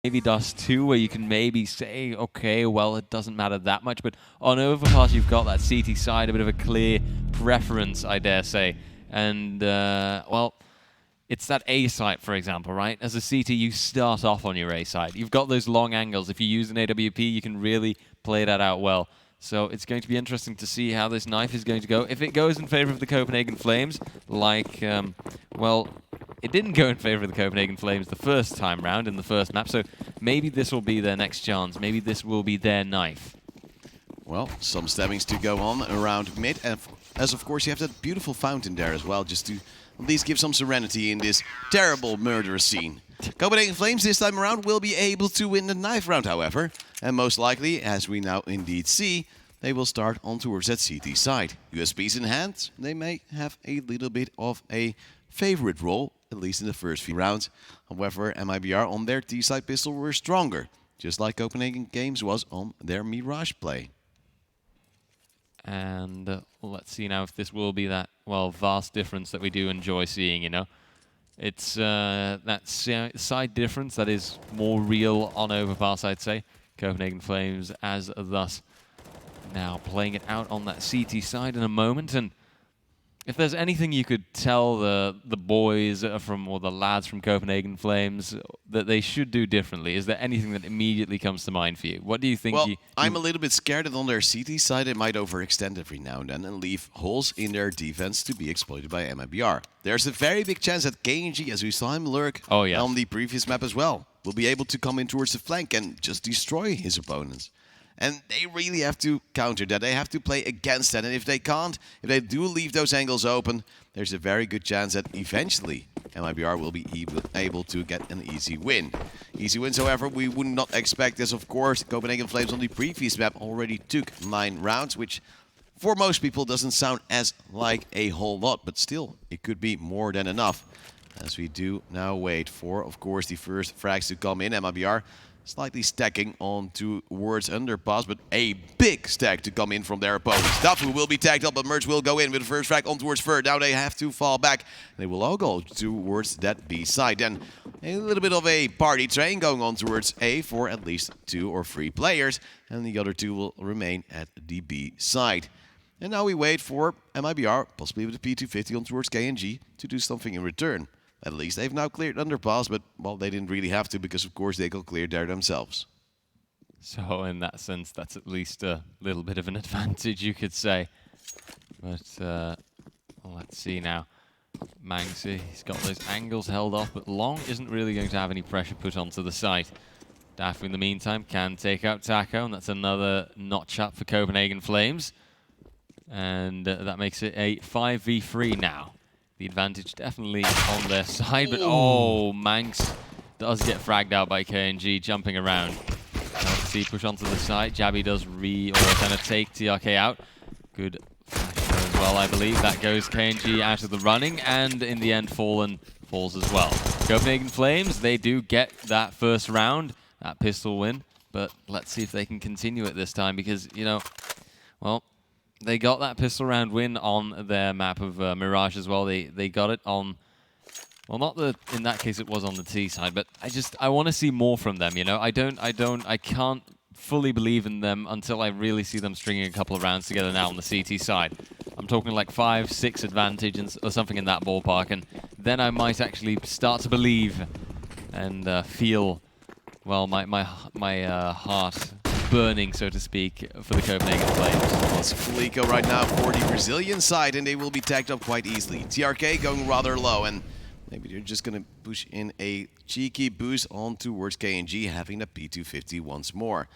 maybe Dust 2, where you can maybe say, okay, well, it doesn't matter that much. But on Overpass, you've got that CT side, a bit of a clear preference, I dare say. And, well, it's that A site, for example, right? As a CT, you start off on your A side. You've got those long angles. If you use an AWP, you can really play that out well. So it's going to be interesting to see how this knife is going to go. If it goes in favor of the Copenhagen Flames, like, well, it didn't go in favor of the Copenhagen Flames the first time round in the first map, so maybe this will be their next chance. Maybe this will be their knife. Well, some stabbings to go on around mid, and as of course you have that beautiful fountain there as well, just to at least give some serenity in this terrible murderous scene. Copenhagen Flames this time around will be able to win the knife round, however, and most likely, as we now indeed see, they will start on towards that CT side. USPs in hand, they may have a little bit of a favorite role, at least in the first few rounds. However, MiBR on their T-side pistol were stronger, just like Copenhagen Games was on their Mirage play. And let's see now if this will be that, well, vast difference that we do enjoy seeing, you know. It's that side difference that is more real on Overpass, I'd say. Copenhagen Flames as thus now playing it out on that CT side in a moment. And if there's anything you could tell the boys from, or the lads from Copenhagen Flames that they should do differently, is there anything that immediately comes to mind for you? What do you think? Well, I'm a little bit scared that on their CT side they might overextend every now and then and leave holes in their defense to be exploited by MiBR. There's a very big chance that KNG, as we saw him lurk on the previous map as well, will be able to come in towards the flank and just destroy his opponents. And they really have to counter that. They have to play against that. And if they can't, if they do leave those angles open, there's a very good chance that eventually MiBR will be able to get an easy win. Easy wins, however, we would not expect, as of course Copenhagen Flames on the previous map already took 9 rounds, which for most people doesn't sound as like a whole lot, but still, it could be more than enough. As we do now wait for, of course, the first frags to come in. MiBR slightly stacking on towards underpass, but a big stack to come in from their opponents. Dafu will be tagged up, but Merge will go in with the first frag on towards Fur. Now they have to fall back. They will all go towards that B side. And a little bit of a party train going on towards A for at least 2 or 3 players. And the other 2 will remain at the B side. And now we wait for MiBR, possibly with the P250 on towards KNG, to do something in return. At least they've now cleared underpass, but, well, they didn't really have to because, of course, they got cleared there themselves. So, in that sense, that's at least a little bit of an advantage, you could say. But, well, let's see now. Mangsi, he's got those angles held off, but Long isn't really going to have any pressure put onto the site. Dafu, in the meantime, can take out Taco, and that's another notch up for Copenhagen Flames. And that makes it a 5v3 now. The advantage definitely on their side, but oh, Manx does get fragged out by KNG, jumping around. Let's see, push onto the side. Jabby does kind of take TRK out. Good flash as well, I believe. That goes KNG out of the running, and in the end, Fallen falls as well. Copenhagen Flames, they do get that first round, that pistol win, but let's see if they can continue it this time, because, you know, well, they got that pistol round win on their map of Mirage as well. They got it on, well, not the, in that case it was on the T side, but I want to see more from them, you know. I can't fully believe in them until I really see them stringing a couple of rounds together now on the CT side. I'm talking like 5-6 advantage or something in that ballpark, and then I might actually start to believe and feel, well, my heart burning, so to speak, for the Copenhagen Flames. It's Felico right now for the Brazilian side, and they will be tagged up quite easily. TRK going rather low, and maybe they're just going to push in a cheeky boost on towards KNG, having the P250 once more.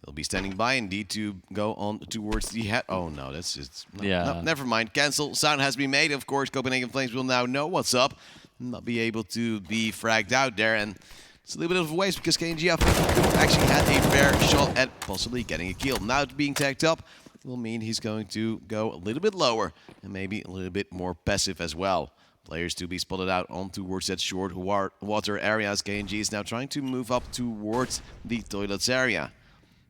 They'll be standing by indeed to go on towards the head. Oh no, that's just... No, never mind. Cancel. Sound has been made. Of course, Copenhagen Flames will now know what's up. Not be able to be fragged out there, and it's a little bit of a waste because KNG, I think, actually had a fair shot at possibly getting a kill. Now being tagged up will mean he's going to go a little bit lower and maybe a little bit more passive as well. Players to be spotted out on towards that short water area as KNG is now trying to move up towards the toilets area.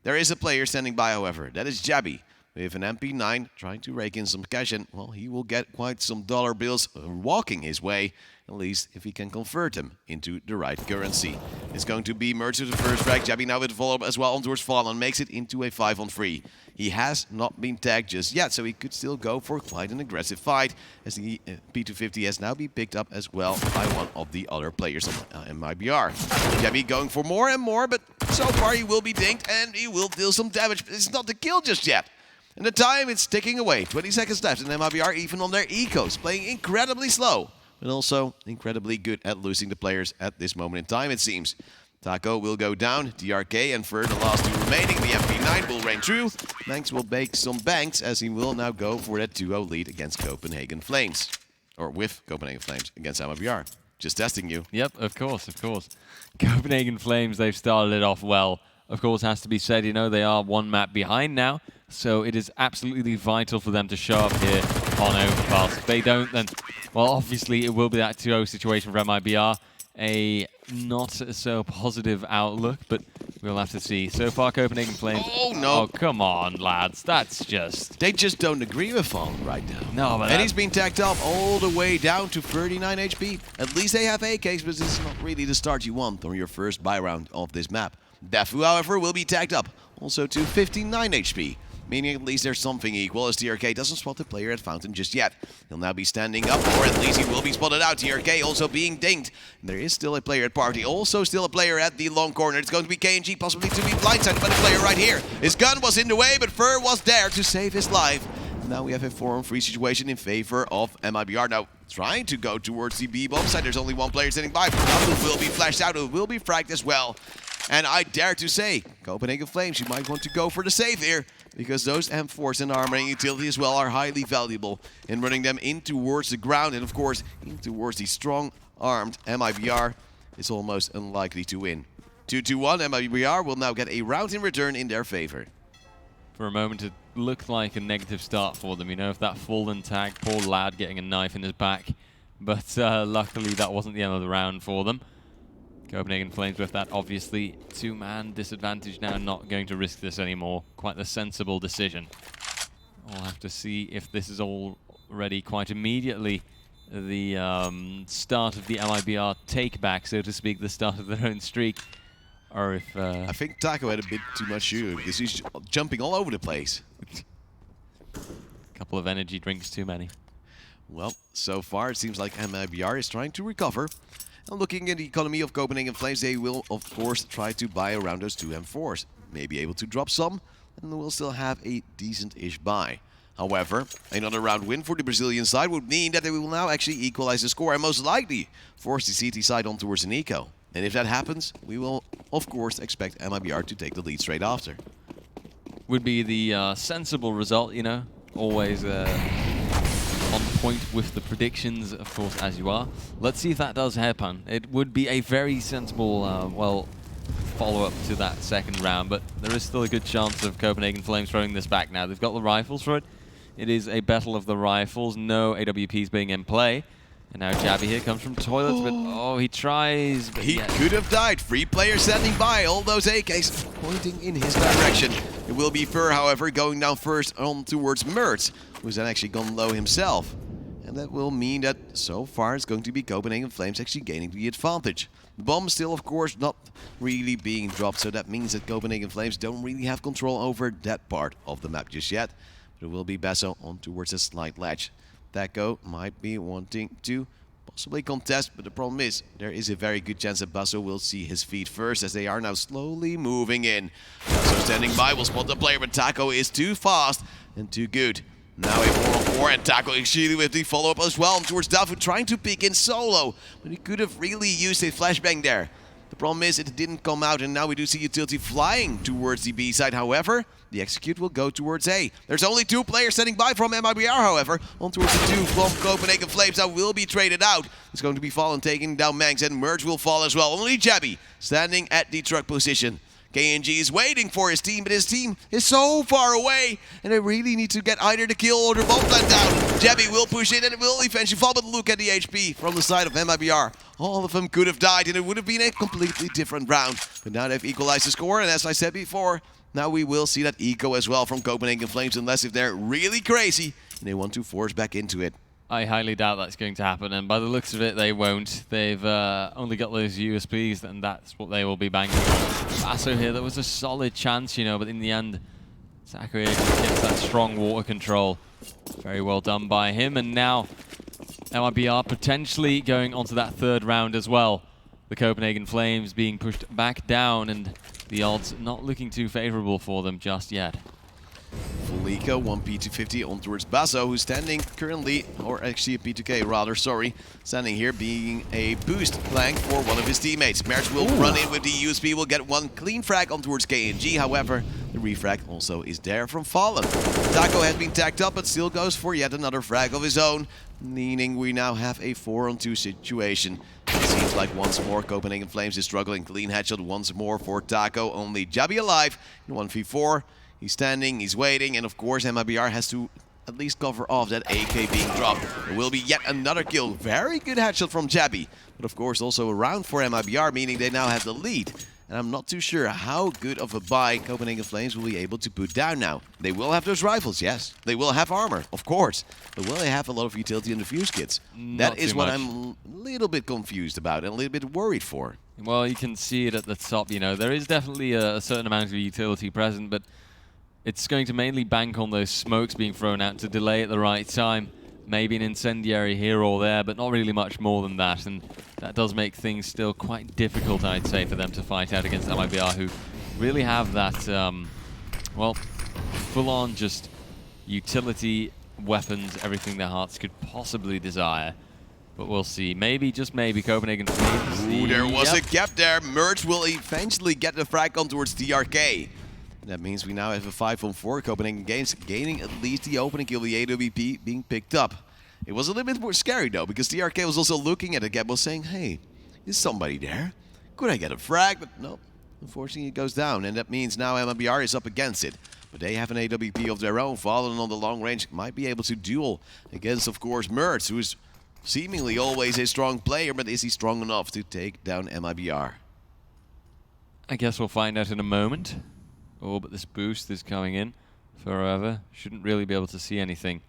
There is a player standing by, however. That is Jabby With an MP9 trying to rake in some cash, and well, he will get quite some dollar bills walking his way, at least if he can convert them into the right currency. It's going to be merged with the first frag. Jabby now with the follow-up as well on towards Fallen, makes it into a 5-on-3. He has not been tagged just yet, so he could still go for quite an aggressive fight, as the P250 has now been picked up as well by one of the other players on MiBR. Jabby going for more and more, but so far he will be dinged and he will deal some damage, but it's not the kill just yet. And the time it's ticking away. 20 seconds left, and MiBR even on their ecos, playing incredibly slow, but also incredibly good at losing the players at this moment in time, it seems. Taco will go down, DRK, and for the last two remaining, the MP9 will rain through. Manx will bake some banks, as he will now go for that 2-0 lead against Copenhagen Flames. Or with Copenhagen Flames against MiBR. Just testing you. Yep, of course, of course. Copenhagen Flames, they've started it off well. Of course, has to be said, you know, they are one map behind now, so it is absolutely vital for them to show up here on Overpass. If they don't, then, well, obviously it will be that 2-0 situation for MiBR. A not so positive outlook, but we'll have to see. So far, Copenhagen Flames. Oh, no. Oh, come on, lads. That's just... They just don't agree with Fallen right now. No, but and he's been tagged up all the way down to 39 HP. At least they have AKs, but this is not really the start you want on your first buy round of this map. Defu, however, will be tagged up also to 59 HP. Meaning at least there's something equal, as TRK doesn't spot the player at Fountain just yet. He'll now be standing up, or at least he will be spotted out. TRK also being dinged. There is still a player at Party, also still a player at the long corner. It's going to be KNG, possibly to be blindsided by the player right here. His gun was in the way, but Fur was there to save his life. Now we have a 4-on-3 situation in favor of MiBR. Now trying to go towards the B-bomb side. There's only one player standing by. Who will be flashed out, who will be fragged as well. And I dare to say, Copenhagen Flames, you might want to go for the save here, because those M4s and armoring utility as well are highly valuable in running them in towards the ground, and of course in towards the strong-armed MiBR. It's almost unlikely to win. 2-2-1, MiBR will now get a round in return in their favor. For a moment, it looked like a negative start for them. You know, if that Fallen tag, poor lad getting a knife in his back. But luckily, that wasn't the end of the round for them. Copenhagen Flames with that, obviously, two-man disadvantage now, not going to risk this anymore. Quite the sensible decision. We'll have to see if this is already quite immediately the start of the MiBR take-back, so to speak, the start of their own streak. Or if... I think Taco had a bit too much sugar, because he's jumping all over the place. Couple of energy drinks too many. Well, so far it seems like MiBR is trying to recover. And looking at the economy of Copenhagen Flames, they will, of course, try to buy around those two M4s. Maybe able to drop some, and we'll still have a decent-ish buy. However, another round win for the Brazilian side would mean that they will now actually equalize the score and most likely force the CT side on towards an eco. And if that happens, we will, of course, expect MiBR to take the lead straight after. Would be the sensible result, you know, always on point with the predictions, of course, as you are. Let's see if that does happen. It would be a very sensible, well, follow-up to that second round, but there is still a good chance of Copenhagen Flames throwing this back now. They've got the rifles for it. It is a battle of the rifles. No AWPs being in play. And now Jabby here comes from toilets, but oh, he tries. But he could have died. 3 players standing by, all those AKs pointing in his direction. It will be Fur, however, going down first on towards Mertz, who's then actually gone low himself. And that will mean that so far it's going to be Copenhagen Flames actually gaining the advantage. The bomb still, of course, not really being dropped, so that means that Copenhagen Flames don't really have control over that part of the map just yet. But it will be Basso on towards a slight ledge. Taco might be wanting to possibly contest, but the problem is there is a very good chance that Basso will see his feet first, as they are now slowly moving in. Basso standing by will spot the player, but Taco is too fast and too good. Now a 4-on-4, and Taco actually with the follow-up as well towards Dafu, trying to peek in solo, but he could have really used a flashbang there. The problem is it didn't come out, and now we do see utility flying towards the B side. However, the execute will go towards A. There's only 2 players standing by from MiBR, however, on towards the 2 from Copenhagen Flames that will be traded out. It's going to be Fallen taking down Mangs, and Merge will fall as well. Only Jabby standing at the truck position. KNG is waiting for his team, but his team is so far away, and they really need to get either the kill or the bomb plant down. Jabby will push in, and it will eventually fall, but look at the HP from the side of MiBR. All of them could have died, and it would have been a completely different round. But now they've equalized the score, and as I said before, now we will see that eco as well from Copenhagen Flames, unless if they're really crazy and they want to force back into it. I highly doubt that's going to happen, and by the looks of it, they won't. They've only got those USPs, and that's what they will be banking on. Basso here, there was a solid chance, you know, but in the end, Taco gets that strong water control. Very well done by him, and now MiBR potentially going onto that third round as well. The Copenhagen Flames being pushed back down, and the odds not looking too favorable for them just yet. Full eco, 1 P250 on towards Basso, who's standing currently, or actually a P2K rather, sorry, standing here being a boost flank for one of his teammates. Merch will run in with the USP, will get one clean frag on towards KNG, however, the refrag also is there from Fallen. Taco has been tagged up, but still goes for yet another frag of his own, meaning we now have a 4-on-2 situation. It seems like once more Copenhagen Flames is struggling. Clean headshot once more for Taco, only Jabby alive in 1v4. He's standing, he's waiting, and of course MiBR has to at least cover off that AK being dropped. There will be yet another kill. Very good headshot from Jabby, but of course also a round for MiBR, meaning they now have the lead. And I'm not too sure how good of a buy Copenhagen Flames will be able to put down now. They will have those rifles, yes. They will have armor, of course. But will they have a lot of utility in the fuse kits? That is what I'm a little bit confused about and a little bit worried for. Well, you can see it at the top, you know. There is definitely a certain amount of utility present, but it's going to mainly bank on those smokes being thrown out to delay at the right time. Maybe an incendiary here or there, but not really much more than that. And that does make things still quite difficult, I'd say, for them to fight out against MiBR, who really have that, well, full-on just utility weapons, everything their hearts could possibly desire. But we'll see. Maybe, just maybe, Copenhagen Flames. Ooh, there was a gap there. Merge will eventually get the frag on towards TRK. That means we now have a 5-on-4 Copenhagen Games, gaining at least the opening kill, the AWP being picked up. It was a little bit more scary though, because TRK was also looking at the gap, was saying, hey, is somebody there? Could I get a frag? But no, unfortunately it goes down, and that means now MiBR is up against it. But they have an AWP of their own, Fallen on the long range, might be able to duel against, of course, Mertz, who is seemingly always a strong player, but is he strong enough to take down MiBR? I guess we'll find out in a moment. Oh, but this boost is coming in forever. Shouldn't really be able to see anything.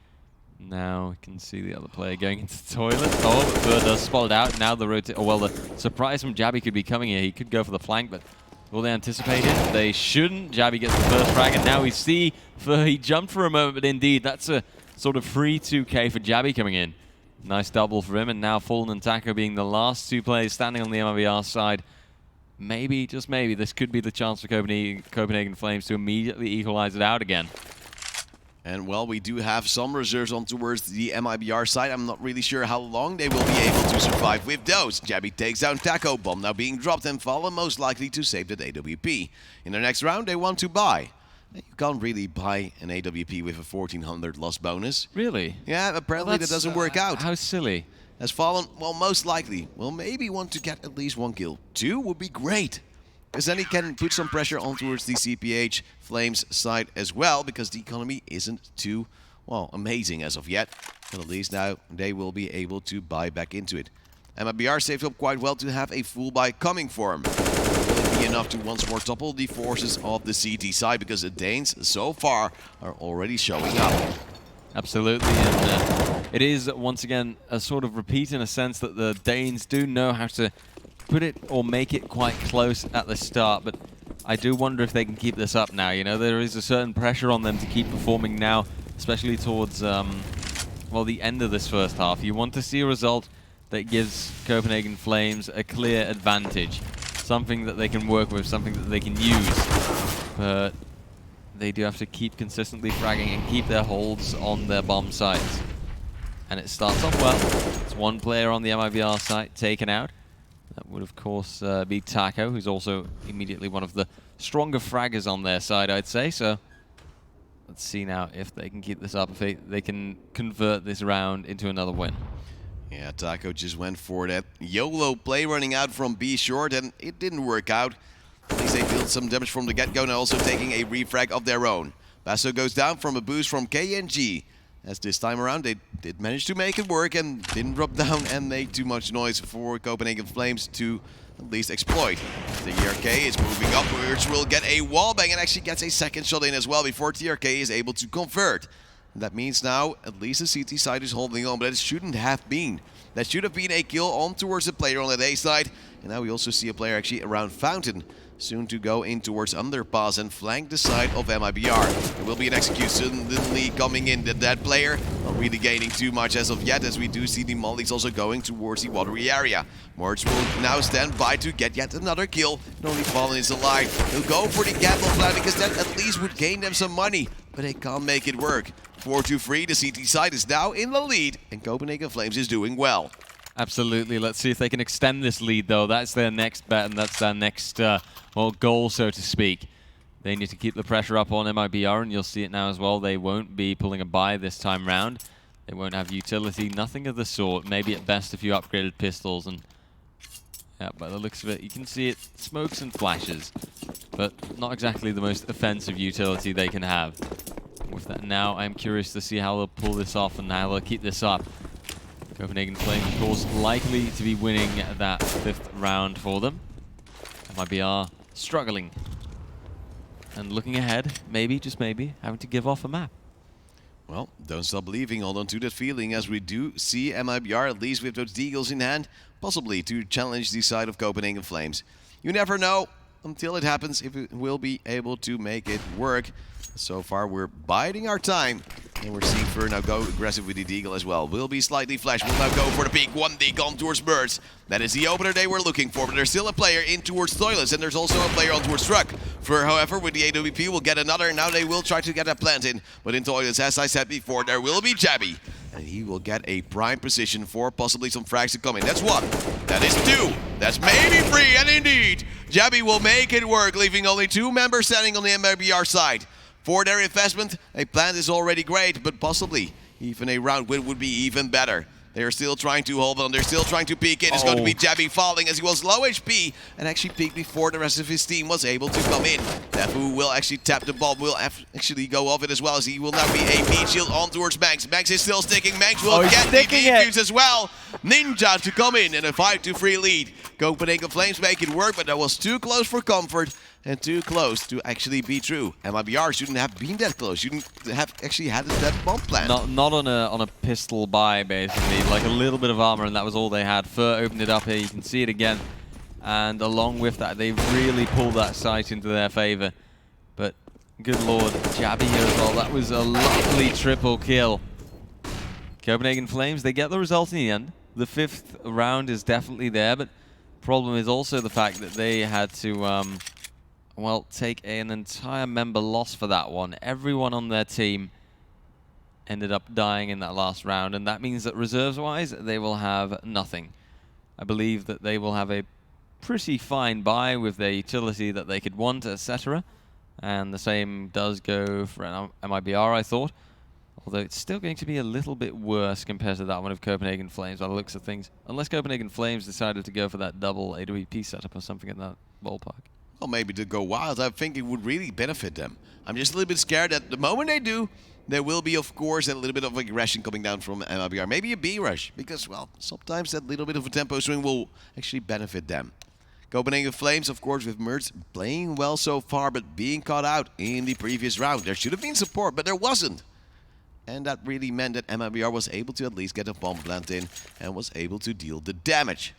Now we can see the other player going into the toilet. Oh, but Bird does spot it out. Now the rotate. Oh, well, the surprise from Jabby could be coming here. He could go for the flank, but will they anticipate it? They shouldn't. Jabby gets the first frag, and now we see he jumped for a moment, but indeed, that's a sort of free 2K for Jabby coming in. Nice double for him, and now Fallen and Taco being the last two players standing on the MiBR side. Maybe, just maybe, this could be the chance for Copenhagen Flames to immediately equalize it out again. And well, we do have some reserves on towards the MiBR side. I'm not really sure how long they will be able to survive with those. Jabby takes down Taco, bomb now being dropped, and Fallen most likely to save that AWP. In the next round, they want to buy. You can't really buy an AWP with a 1400 loss bonus. Really? Yeah, apparently that doesn't work out. How silly. Has Fallen, well, most likely, will maybe want to get at least 1 kill. 2 would be great, because then he can put some pressure on towards the CPH Flames side as well, because the economy isn't too, well, amazing as of yet. But at least now they will be able to buy back into it. MiBR saved up quite well to have a full buy coming for him. Will it be enough to once more topple the forces of the CT side, because the Danes so far are already showing up. Absolutely, and it is once again a sort of repeat in a sense that the Danes do know how to put it or make it quite close at the start, but I do wonder if they can keep this up now. You know, there is a certain pressure on them to keep performing now, especially towards, well, the end of this first half. You want to see a result that gives Copenhagen Flames a clear advantage, something that they can work with, something that they can use, but they do have to keep consistently fragging and keep their holds on their bomb sites. And it starts off well. It's one player on the MiBR site taken out. That would, of course, be Taco, who's also immediately one of the stronger fraggers on their side, I'd say. So let's see now if they can keep this up, if they can convert this round into another win. Yeah, Taco just went for that YOLO play running out from B short, and it didn't work out. At least they deal some damage from the get-go and also taking a refrag of their own. Basso goes down from a boost from KNG. As this time around, they did manage to make it work and didn't drop down and make too much noise for Copenhagen Flames to at least exploit. The TRK is moving upwards, will get a wallbang and actually gets a second shot in as well before TRK is able to convert. And that means now at least the CT side is holding on, but it shouldn't have been. That should have been a kill on towards the player on the A side. And now we also see a player actually around Fountain, soon to go in towards Underpass and flank the side of MiBR. There will be an execution suddenly coming in. That player not really gaining too much as of yet, as we do see the Mollies also going towards the watery area. Morts will now stand by to get yet another kill, and only Fallen is alive. He'll go for the gamble plan because that at least would gain them some money, but they can't make it work. 4-3, the CT side is now in the lead, and Copenhagen Flames is doing well. Absolutely. Let's see if they can extend this lead, though. That's their next bet, and that's their next well, goal, so to speak. They need to keep the pressure up on MiBR, and you'll see it now as well. They won't be pulling a buy this time round. They won't have utility, nothing of the sort. Maybe at best a few upgraded pistols, and yeah, by the looks of it, you can see it smokes and flashes, but not exactly the most offensive utility they can have. With that now, I'm curious to see how they'll pull this off and how they'll keep this up. Copenhagen Flames, of course, likely to be winning that 5th round for them. MiBR struggling. And looking ahead, maybe, just maybe, having to give off a map. Well, don't stop believing, hold on to that feeling, as we do see MiBR, at least with those deagles in hand, possibly to challenge the side of Copenhagen Flames. You never know until it happens if it will be able to make it work. So far, we're biding our time. And we're seeing Fur now go aggressive with the deagle as well. Will be slightly flash. Will now go for the peak. One deagle on towards Birds. That is the opener they were looking for. But there's still a player in towards Toilets. And there's also a player on towards Truck. Fur, however, with the AWP will get another. Now they will try to get a plant in. But in Toilets, as I said before, there will be Jabby. And he will get a prime position for possibly some frags to come in. That's one. That is two. That's maybe three. And indeed, Jabby will make it work, leaving only 2 members standing on the MiBR side. For their investment, a plant is already great, but possibly even a round win would be even better. They're still trying to hold on, they're still trying to peek in. It's going to be Jabby falling as he was low HP and actually peeked before the rest of his team was able to come in. Defu will actually tap the bomb, will actually go off it as well, as he will now be a meat shield on towards Manx. Manx is still sticking, Manx will get the defuse as well. Ninja to come in and a 5-3 lead. Copenhagen Flames make it work, but that was too close for comfort. And too close to actually be true. MiBR shouldn't have been that close. Shouldn't have actually had that bomb plan. Not on a pistol buy, basically. Like a little bit of armor, and that was all they had. Fur opened it up here. You can see it again. And along with that, they really pulled that sight into their favor. But good lord, Jabby here as well. That was a lovely triple kill. Copenhagen Flames, they get the result in the end. The 5th round is definitely there, but problem is also the fact that they had to well, take an entire member loss for that one. Everyone on their team ended up dying in that last round, and that means that reserves-wise, they will have nothing. I believe that they will have a pretty fine buy with their utility that they could want, etc. And the same does go for MiBR, I thought. Although it's still going to be a little bit worse compared to that one of Copenhagen Flames by the looks of things. Unless Copenhagen Flames decided to go for that double AWP setup or something in that ballpark. Well, maybe to go wild, I think it would really benefit them. I'm just a little bit scared that the moment they do, there will be, of course, a little bit of aggression coming down from MiBR. Maybe a B rush, because, well, sometimes that little bit of a tempo swing will actually benefit them. Copenhagen Flames, of course, with Mertz playing well so far, but being caught out in the previous round. There should have been support, but there wasn't. And that really meant that MiBR was able to at least get a bomb plant in and was able to deal the damage.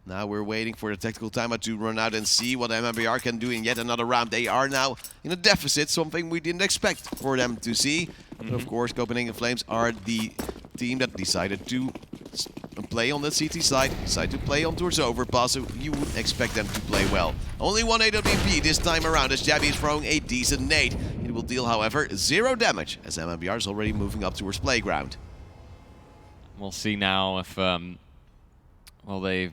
Now we're waiting for the tactical timeout to run out and see what MiBR can do in yet another round. They are now in a deficit, something we didn't expect for them to see. But of course, Copenhagen Flames are the team that decided to play on the CT side, decided to play on towards overpass, so you would expect them to play well. Only one AWP this time around, as Jabby is throwing a decent nade. It will deal, however, 0 damage, as MiBR is already moving up towards playground. We'll see now if, well, they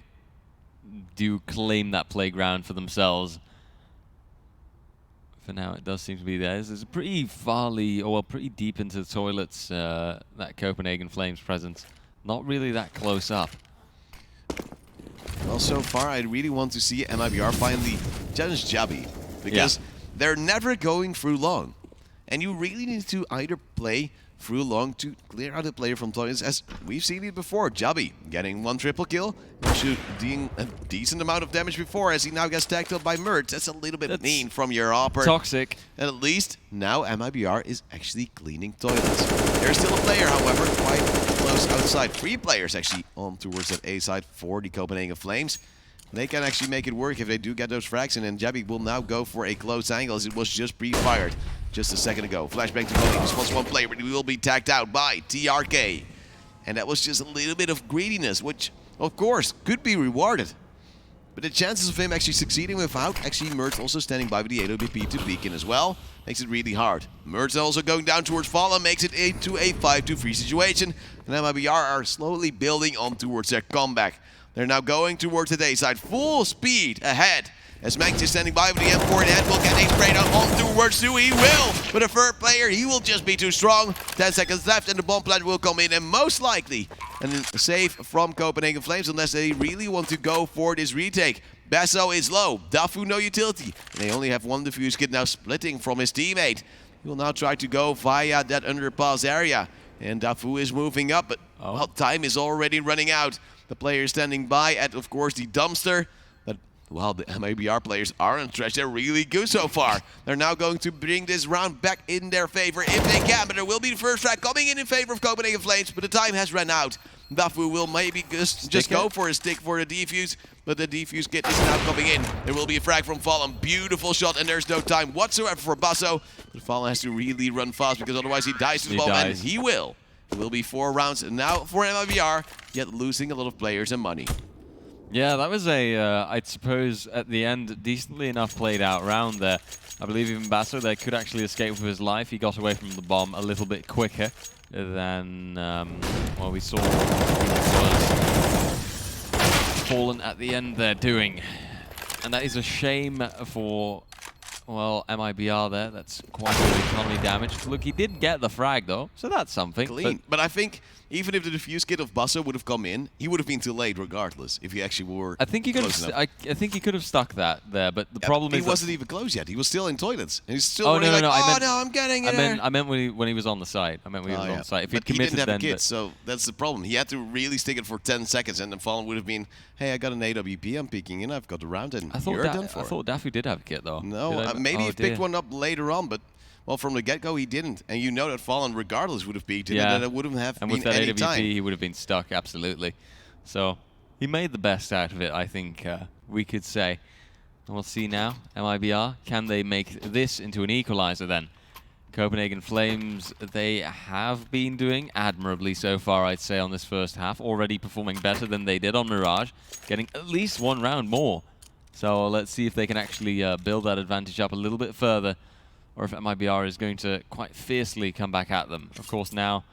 do claim that playground for themselves. For now, it does seem to be theirs. It's pretty farly, or well, pretty deep into the toilets, that Copenhagen Flames presence. Not really that close up. Well, so far, I really want to see MiBR finally challenge Jabby, because they're never going through long. And you really need to either play through long to clear out the player from toilets, as we've seen it before. Jabby getting 1 triple kill, doing a decent amount of damage before, as he now gets tagged up by Mert. That's a little bit mean from your opper. Toxic. And at least now MiBR is actually cleaning toilets. There's still a player, however, quite close outside. 3 players actually on towards that A side for the Copenhagen Flames. They can actually make it work if they do get those frags in, and Jabby will now go for a close angle, as it was just pre-fired just a second ago. Flashbang to Copenhagen, just wants 1 player, but he will be tagged out by TRK. And that was just a little bit of greediness, which, of course, could be rewarded. But the chances of him actually succeeding without actually Mert also standing by with the AWP to beacon as well makes it really hard. Mert also going down towards Fallen, makes it into a 5-2-3 situation. And MiBR are slowly building on towards their comeback. They're now going towards the day side, full speed ahead. As Manx is standing by with the M4 in hand, will get a spray down on towards 2. He will! But a 3rd player, he will just be too strong. 10 seconds left and the bomb plant will come in, and most likely a save from Copenhagen Flames, unless they really want to go for this retake. Basso is low, Dafu no utility. And they only have 1 defuse kit now splitting from his teammate. He will now try to go via that underpass area. And Dafu is moving up, but well, time is already running out. The player standing by at, of course, the dumpster. But, well, the MiBR players aren't trash. They're really good so far. They're now going to bring this round back in their favor if they can. But there will be the first frag coming in favor of Copenhagen Flames. But the time has run out. Dafu will maybe just go for a stick for the defuse. But the defuse kit is now coming in. There will be a frag from Fallen. Beautiful shot, and there's no time whatsoever for Basso. But Fallen has to really run fast, because otherwise he dies to the bomb, and he will. It will be 4 rounds now for MiBR, yet losing a lot of players and money. Yeah, that was a, I'd suppose, at the end, decently enough played out round there. I believe even Basso there could actually escape with his life. He got away from the bomb a little bit quicker than what we saw was Fallen at the end there doing. And that is a shame for, well, MiBR there. That's quite a bit of economy damage. Look, he did get the frag, though, so that's something. Clean. But I think even if the defuse kit of Basso would have come in, he would have been too late regardless, if he actually were I think he could have. I think he could have stuck that there, but the problem is he wasn't even close yet. He was still in toilets, and he's still no, I'm getting it. I meant when he was on the side. I meant when he was on the side. If but he didn't have a kit, so that's the problem. He had to really stick it for 10 seconds, and then Fallen would have been, hey, I got an AWP, I'm peeking in, I've got the round, and you're done for. I thought Daffy did have a kit, though. No, maybe he picked one up later on, but well, from the get-go, he didn't. And you know that Fallen, regardless, would have peaked it, and it wouldn't have been any time. And with that AWP, he would have been stuck, absolutely. So he made the best out of it, I think we could say. And we'll see now, MiBR, can they make this into an equalizer then? Copenhagen Flames, they have been doing admirably so far, I'd say, on this first half. Already performing better than they did on Mirage, getting at least 1 round more. So let's see if they can actually build that advantage up a little bit further, or if MiBR is going to quite fiercely come back at them. Of course, now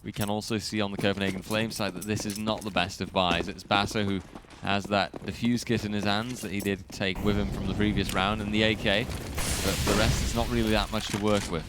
we can also see on the Copenhagen Flames side that this is not the best of buys. It's Basso who has that defuse kit in his hands that he did take with him from the previous round, and the AK, but the rest is not really that much to work with.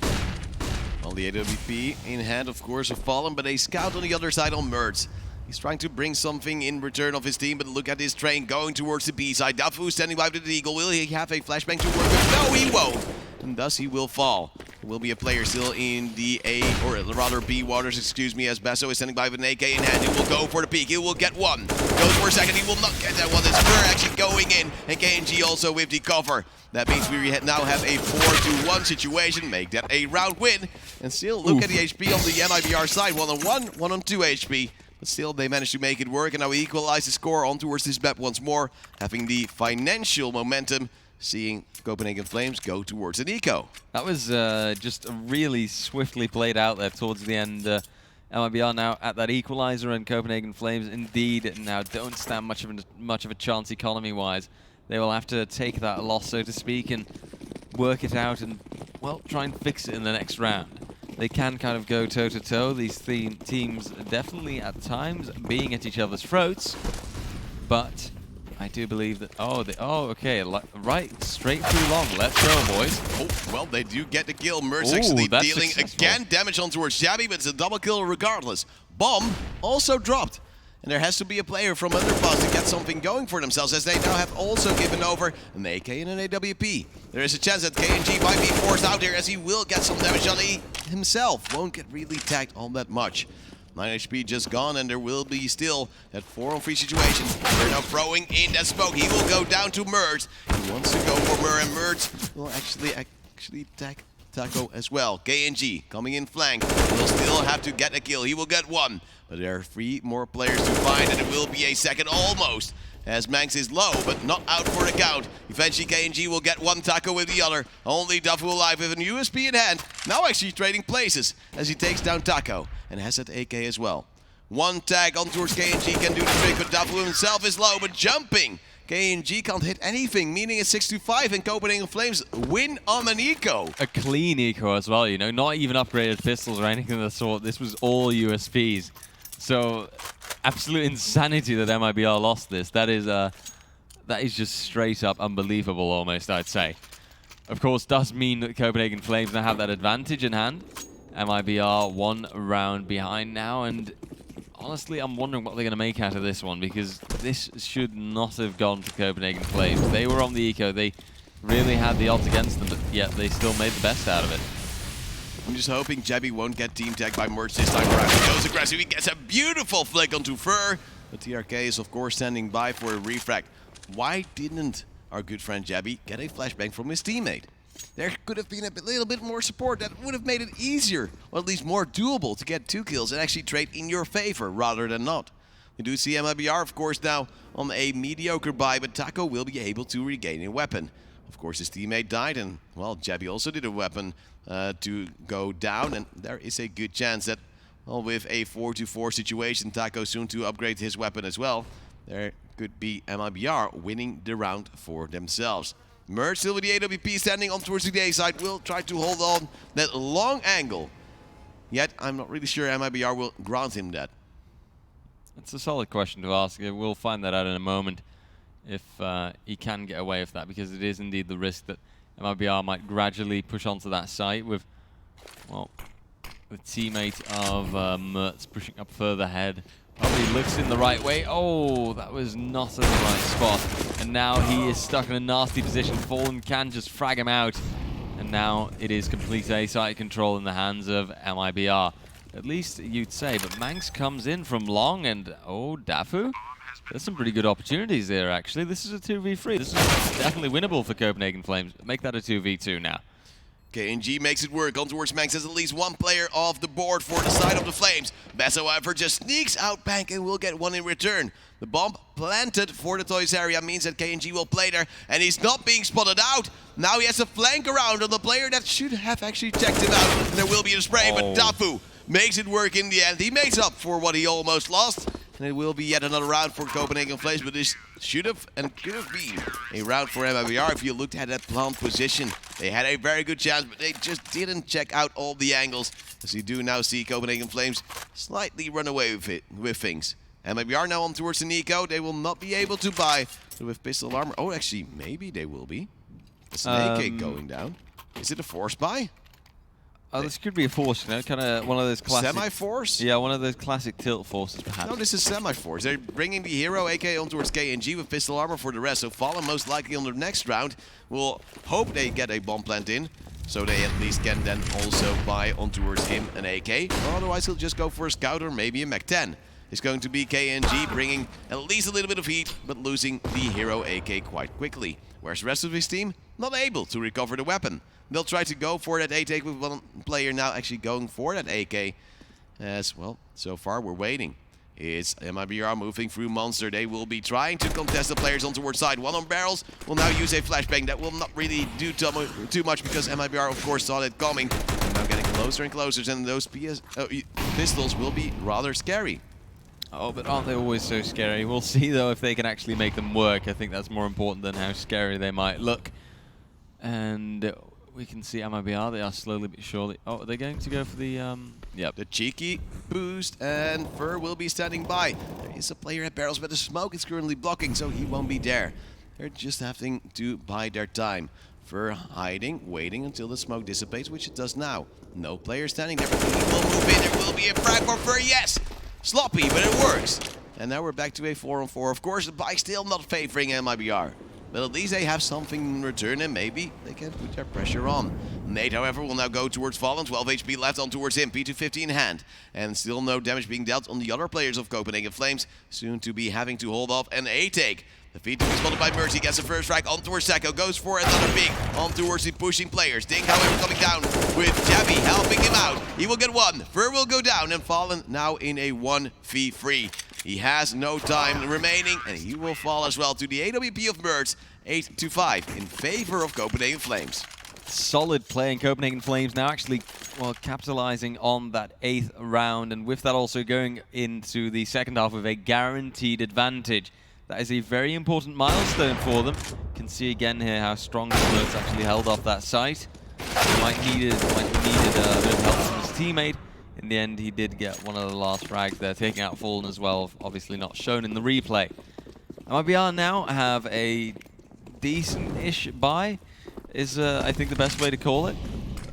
Well, the AWP in hand, of course, of Fallen, but a scout on the other side on Mertz. He's trying to bring something in return of his team, but look at this train going towards the B side. Dafu standing by with the Eagle. Will he have a flashbang to work with? No, he won't. And thus he will fall. There will be a player still in the A, or rather B waters, excuse me, as Basso is standing by with an AK in hand. He will go for the peak. He will get 1. Goes for a second. He will not get that one. It's Fur actually going in. And KNG also with the cover. That means we now have a 4-1 situation. Make that a round win. And still look at the HP on the MiBR side. 1-on-1, 1-on-2 HP. But still, they managed to make it work, and now we equalize the score on towards this map once more, having the financial momentum, seeing Copenhagen Flames go towards an eco. That was just really swiftly played out there towards the end. MiBR now at that equalizer, and Copenhagen Flames indeed now don't stand much of a chance economy-wise. They will have to take that loss, so to speak, and work it out and, well, try and fix it in the next round. They can kind of go toe-to-toe, these teams definitely at times being at each other's throats, but I do believe that, okay, right, straight through long, let's go, boys. Oh, well, they do get the kill. Merz actually dealing again damage on towards Shabby, but it's a double kill regardless. Bomb also dropped. And there has to be a player from Underpass to get something going for themselves, as they now have also given over an AK and an AWP. There is a chance that KNG might be forced out here, as he will get some damage on himself. Won't get really tagged all that much. 9 HP just gone, and there will be still that 4-on-3 situation. They're now throwing in that smoke. He will go down to Mertz. He wants to go for Mur, and Mertz will actually tag Taco as well. KNG coming in flank. Will still have to get a kill. He will get one. But there are 3 more players to find, and it will be a second almost. As Manx is low, but not out for the count. Eventually KNG will get one Taco with the other. Only Dafu alive with an USP in hand. Now actually trading places as he takes down Taco. And has that AK as well. One tag on towards KNG can do the trick, but Dafu himself is low, but jumping. KNG can't hit anything, meaning a 6-5, and Copenhagen Flames win on an eco. A clean eco as well, you know, not even upgraded pistols or anything of the sort. This was all USPs. So, absolute insanity that MiBR lost this. That is just straight up unbelievable almost, I'd say. Of course, does mean that Copenhagen Flames now have that advantage in hand. MiBR 1 round behind now, and honestly, I'm wondering what they're going to make out of this one, because this should not have gone to Copenhagen Flames. They were on the eco, they really had the odds against them, but yet they still made the best out of it. I'm just hoping Jebby won't get team tagged by Mertz this time around. He goes aggressive, he gets a beautiful flick onto Fur. The TRK is of course standing by for a refrag. Why didn't our good friend Jebby get a flashbang from his teammate? There could have been a little bit more support that would have made it easier, or at least more doable, to get 2 kills and actually trade in your favor rather than not. We do see MiBR, of course, now on a mediocre buy, but Taco will be able to regain a weapon. Of course, his teammate died, and, well, Jebby also did a weapon to go down, and there is a good chance that, well, with a 4-4 situation, Taco soon to upgrade his weapon as well, there could be MiBR winning the round for themselves. Mertz still with the AWP standing on towards the A side, will try to hold on that long angle. Yet, I'm not really sure MiBR will grant him that. It's a solid question to ask. We'll find that out in a moment if he can get away with that, because it is indeed the risk that MiBR might gradually push onto that site with, well, the teammate of Mertz pushing up further ahead. Probably looks in the right way. Oh, that was not in the right spot. And now he is stuck in a nasty position. Fallen can just frag him out. And now it is complete A-site control in the hands of MiBR. At least you'd say. But Manx comes in from long, and oh, Dafu. There's some pretty good opportunities there, actually. This is a 2v3. This is definitely winnable for Copenhagen Flames. Make that a 2v2 now. KNG makes it work on towards Manx, as at least 1 player off the board for the side of the Flames. Bess, however, just sneaks out bank and will get 1 in return. The bomb planted for the toys area means that KNG will play there, and he's not being spotted out. Now he has a flank around on the player that should have actually checked him out. And there will be a spray, but Dafu makes it work in the end. He makes up for what he almost lost. And it will be yet another round for Copenhagen Flames, but this should have and could have been a round for MiBR if you looked at that plant position. They had a very good chance, but they just didn't check out all the angles. As you do now see Copenhagen Flames slightly run away with things. MiBR now on towards the Nico. They will not be able to buy with pistol armor. Oh, actually, maybe they will be. It's an AK going down. Is it a force buy? Oh, this could be a force, you know, kind of one of those classic... Semi-force? Yeah, one of those classic tilt forces, perhaps. No, this is semi-force. They're bringing the hero AK on towards KNG with pistol armor for the rest. So Fallen most likely on the next round will hope they get a bomb plant in, so they at least can then also buy on towards him an AK. Or otherwise he'll just go for a scout or maybe a Mach 10. It's going to be KNG bringing at least a little bit of heat, but losing the hero AK quite quickly. Whereas the rest of his team not able to recover the weapon. They'll try to go for that A-take with 1 player now actually going for that AK. As well, so far we're waiting. It's MiBR moving through Monster. They will be trying to contest the players on towards side. 1 on barrels will now use a flashbang. That will not really do too much because MiBR of course saw that coming. And now getting closer and closer, and those pistols will be rather scary. Oh, but aren't they always so scary? We'll see though if they can actually make them work. I think that's more important than how scary they might look. And we can see MiBR, they are slowly but surely... Oh, are they going to go for the... Yep. The cheeky boost, and Fur will be standing by. There is a player at barrels, but the smoke is currently blocking, so he won't be there. They're just having to bide their time. Fur hiding, waiting until the smoke dissipates, which it does now. No player standing there, but he will move in. There will be a frag for Fur, yes! Sloppy, but it works. And now we're back to a 4-on-4. Of course, the bike still not favoring MiBR. But at least they have something in return, and maybe they can put their pressure on. Nate, however, will now go towards Fallen. 12 HP left on towards him. P250 in hand. And still no damage being dealt on the other players of Copenhagen Flames. Soon to be having to hold off an A-take. The feed to be spotted by Mercy. Gets the first strike on towards Seko. Goes for another peek on towards the pushing players. Dink, however, coming down with Jabby helping him out. He will get one. Fur will go down, and Fallen now in a 1v3. He has no time remaining, and he will fall as well to the AWP of Mertz, 8-5 in favor of Copenhagen Flames. Solid play in Copenhagen Flames now, actually, well, capitalizing on that 8th round, and with that also going into the second half with a guaranteed advantage. That is a very important milestone for them. You can see again here how strong the Mertz actually held off that site. He might have needed a bit of help from his teammate. In the end, he did get one of the last frags there, taking out Fallen as well, obviously not shown in the replay. MiBR now have a decent-ish buy, is I think the best way to call it.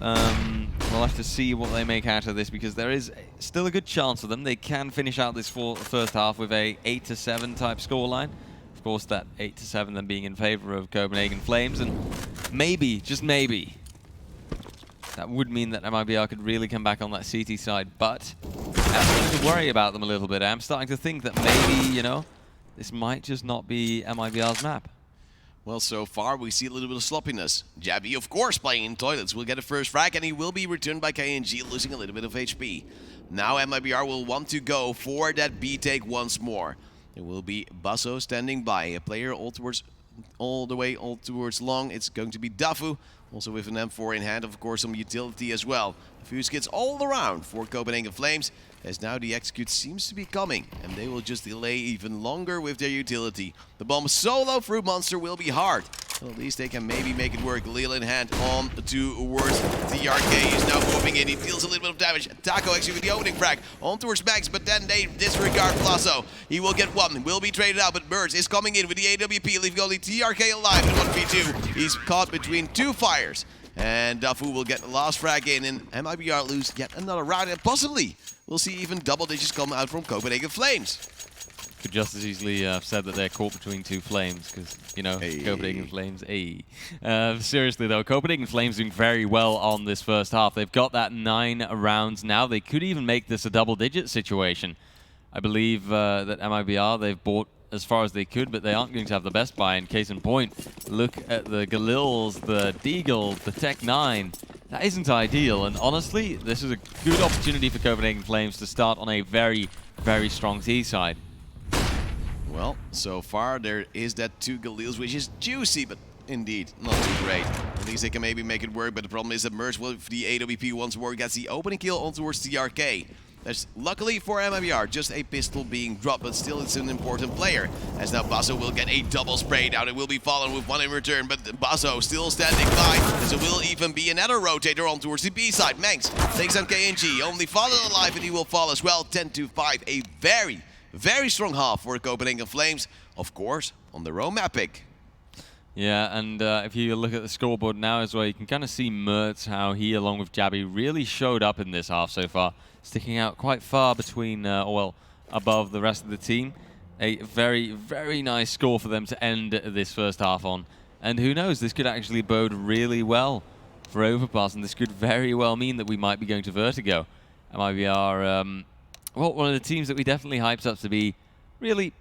We'll have to see what they make out of this, because there is still a good chance of them. They can finish out this first half with a 8-7 type scoreline. Of course, that 8-7 then being in favor of Copenhagen Flames, and maybe, just maybe, that would mean that MiBR could really come back on that CT side, but I'm starting to worry about them a little bit. I'm starting to think that maybe, you know, this might just not be MiBR's map. Well, so far we see a little bit of sloppiness. Jabby, of course, playing in toilets, will get a first frag, and he will be returned by KNG, losing a little bit of HP. Now MiBR will want to go for that B take once more. It will be Basso standing by, a player all the way towards long. It's going to be Dafu, also with an M4 in hand, of course, some utility as well. A few skits all around for Copenhagen Flames, as now the execute seems to be coming, and they will just delay even longer with their utility. The bomb solo through Monster will be hard. Well, at least they can maybe make it work. Lil in hand on towards TRK. Is now moving in. He deals a little bit of damage. Taco actually with the opening frag on towards Max, but then they disregard Plasso. He will get one. Will be traded out, but Mertz is coming in with the AWP, leaving only TRK alive in 1v2. He's caught between two fires. And Dafu will get the last frag in, and MiBR lose yet another round, and possibly we'll see even double digits come out from Copenhagen Flames. Could just as easily have said that they're caught between two flames, because, you know, hey. Copenhagen Flames, seriously though, Copenhagen Flames doing very well on this first half. They've got that 9 rounds now. They could even make this a double-digit situation. I believe that MiBR, they've bought as far as they could, but they aren't going to have the best buy. In case in point, look at the Galils, the Deagle, the Tech 9. That isn't ideal, and honestly, this is a good opportunity for Copenhagen Flames to start on a very, very strong T side. Well, so far there is that 2 Galils, which is juicy, but indeed not too great. At least they can maybe make it work, but the problem is that Mertz with the AWP once more gets the opening kill on towards TRK. That's luckily for MiBR, just a pistol being dropped, but still it's an important player. As now Basso will get a double spray down. It will be followed with one in return, but Basso still standing by, as it will even be another rotator on towards the B side. Manx takes on KNG, only fallen alive, and he will fall as well. 10-5, a very, very strong half for Copenhagen Flames, of course, on their own map pick. Yeah, and if you look at the scoreboard now as well, you can kind of see Mertz, how he, along with Jabby, really showed up in this half so far, sticking out quite far between, well, above the rest of the team. A very, very nice score for them to end this first half on. And who knows, this could actually bode really well for Overpass, and this could very well mean that we might be going to Vertigo. MiBR, well, one of the teams that we definitely hyped up to be really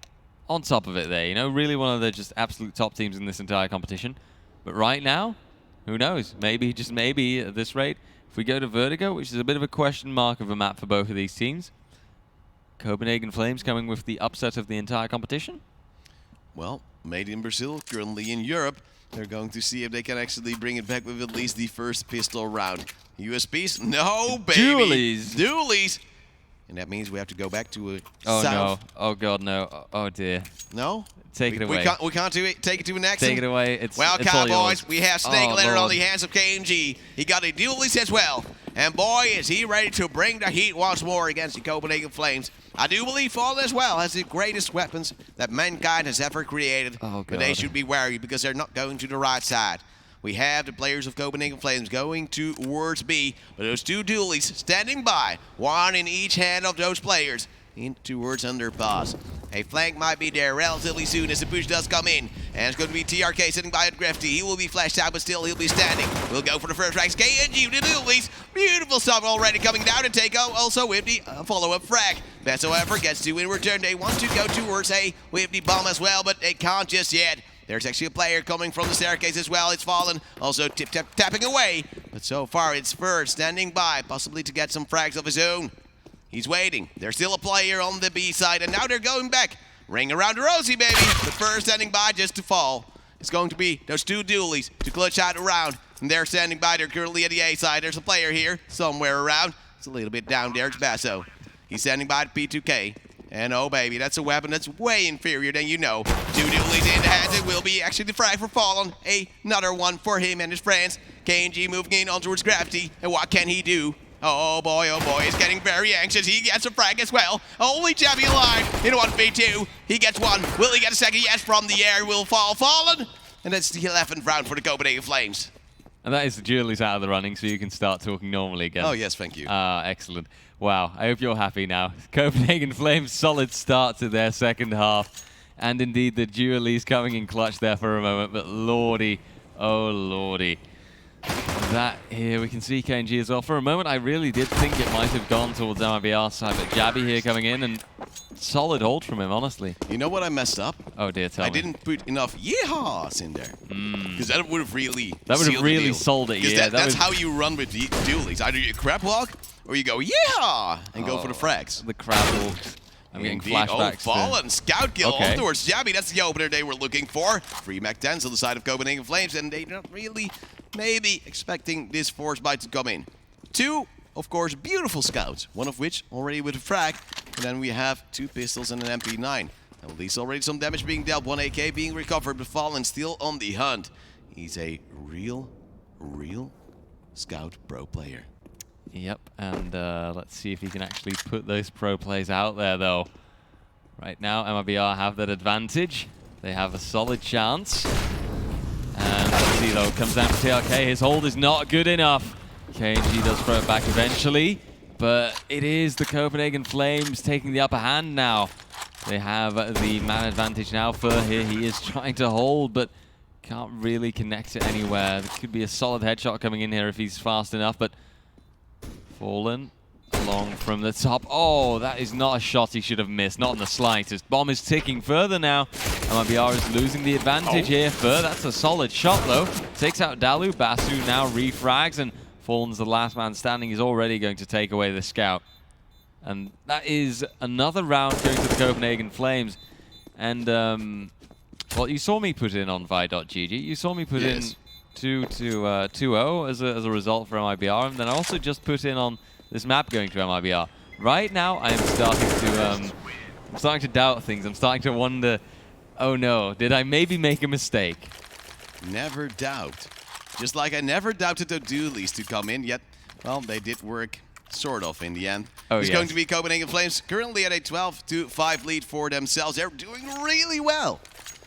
on top of it there, you know, really one of the just absolute top teams in this entire competition. But right now, who knows, maybe, just maybe, at this rate, if we go to Vertigo, which is a bit of a question mark of a map for both of these teams, Copenhagen Flames coming with the upset of the entire competition? Well, made in Brazil, currently in Europe. They're going to see if they can actually bring it back with at least the first pistol round. USPs? No, baby! Dualies! Dualies! And that means we have to go back to a Oh south. no, oh god no, oh dear. No? Take it away. We can't do it. Take it to an next. Take it away. It's well, it's all Cowboys, yours. we have Snake Letter on Lord. the hands of KNG. He got a duelist as well. And boy, is he ready to bring the heat once more against the Copenhagen Flames. I do believe Fallen as well has the greatest weapons that mankind has ever created. Oh, but they God. should be wary because they're not going to the right side. We have the players of Copenhagen Flames going towards B, but those 2 dualies standing by, one in each hand of those players. in towards underpass. A flank might be there relatively soon as the push does come in. And it's going to be TRK sitting by at Grefty. He will be flashed out, but still he'll be standing. We'll go for the first frags. KNG with the dualies. Beautiful stuff already coming down to take out also with the follow-up frag. Best, however, gets to in return. They want to go towards a Whippy bomb as well, but they can't just yet. There's actually a player coming from the staircase as well. It's Fallen, also tapping away. But so far it's First standing by, possibly to get some frags of his own. He's waiting. There's still a player on the B side, and now they're going back. Ring around the Rosie, baby. The First standing by just to fall. It's going to be those two dualies to clutch out around. And they're standing by. They're currently at the A side. There's a player here somewhere around. It's a little bit down there. It's Basso. He's standing by at P2K. And oh, baby, that's a weapon that's way inferior than you know. Two dualies in the hands. It will be actually the frag for Fallen. Another one for him and his friends. KNG moving in on towards Gravity. And what can he do? Oh boy, he's getting very anxious. He gets a frag as well. Only Jabby alive in 1v2. He gets one. Will he get a second? Yes, from the air will fall. Fallen. And that's the 11th round for the Copenhagen Flames. And that is the dualies out of the running, so you can start talking normally again. Oh, yes, thank you. Excellent. Wow, I hope you're happy now. Copenhagen Flames, solid start to their second half. And indeed, the dualies coming in clutch there for a moment. But lordy, oh lordy. That here we can see KNG as well. For a moment, I really did think it might have gone towards MiBR side, but Jabby here coming in, and solid hold from him, honestly. You know what I messed up? Oh dear, tell me. I didn't put enough yeehaws in there. Because that would have really sold it, yeah. That's how you run with the dualies. Either you crab walk, or you go yeehaw, and go for the frags. The crab walks. I'm getting flashbacks. Oh, Fallen, scout kill off towards Jabby. That's the opener they were looking for. 3 Mac 10s on the side of Copenhagen Flames, and they're not really maybe expecting this force bite to come in. 2, of course, beautiful scouts, one of which already with a frag. And then we have 2 pistols and an MP9. At least already some damage being dealt, 1 AK being recovered, but Fallen still on the hunt. He's a real scout pro player. Yep, and let's see if he can actually put those pro plays out there, though. Right now, MiBR have that advantage. They have a solid chance. And let's see, though, comes down to TRK. His hold is not good enough. KNG does throw it back eventually, but it is the Copenhagen Flames taking the upper hand now. They have the man advantage now. Fur here, he is trying to hold, but can't really connect it anywhere. There could be a solid headshot coming in here if he's fast enough, but Fallen along from the top. Oh, that is not a shot he should have missed, not in the slightest. Bomb is ticking further now. MiBR is losing the advantage here. Fur, that's a solid shot though. Takes out Dalu. Basu now refrags, and Fallen's the last man standing. He's already going to take away the scout. And that is another round going to the Copenhagen Flames. And, well, you saw me put in on Vi.gg. You saw me put in 2-0 as a result for MiBR, and then I also just put in on this map going to MiBR. Right now, I am starting to doubt things. I'm starting to wonder, oh no, did I maybe make a mistake? Never doubt. Just like I never doubted the dualies to come in, yet, well, they did work sort of in the end. Oh, it's going to be Copenhagen Flames currently at a 12-5 lead for themselves. They're doing really well.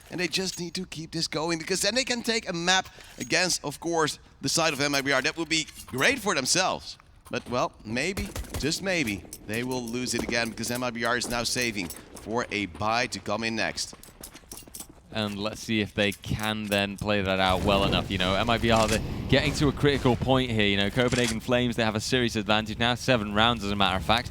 And they just need to keep this going, because then they can take a map against, of course, the side of MiBR. That would be great for themselves. But, well, maybe, just maybe, they will lose it again, because MiBR is now saving for a bye to come in next. And let's see if they can then play that out well enough. You know, MiBR, they're getting to a critical point here. You know, Copenhagen Flames, they have a serious advantage now, 7 rounds as a matter of fact.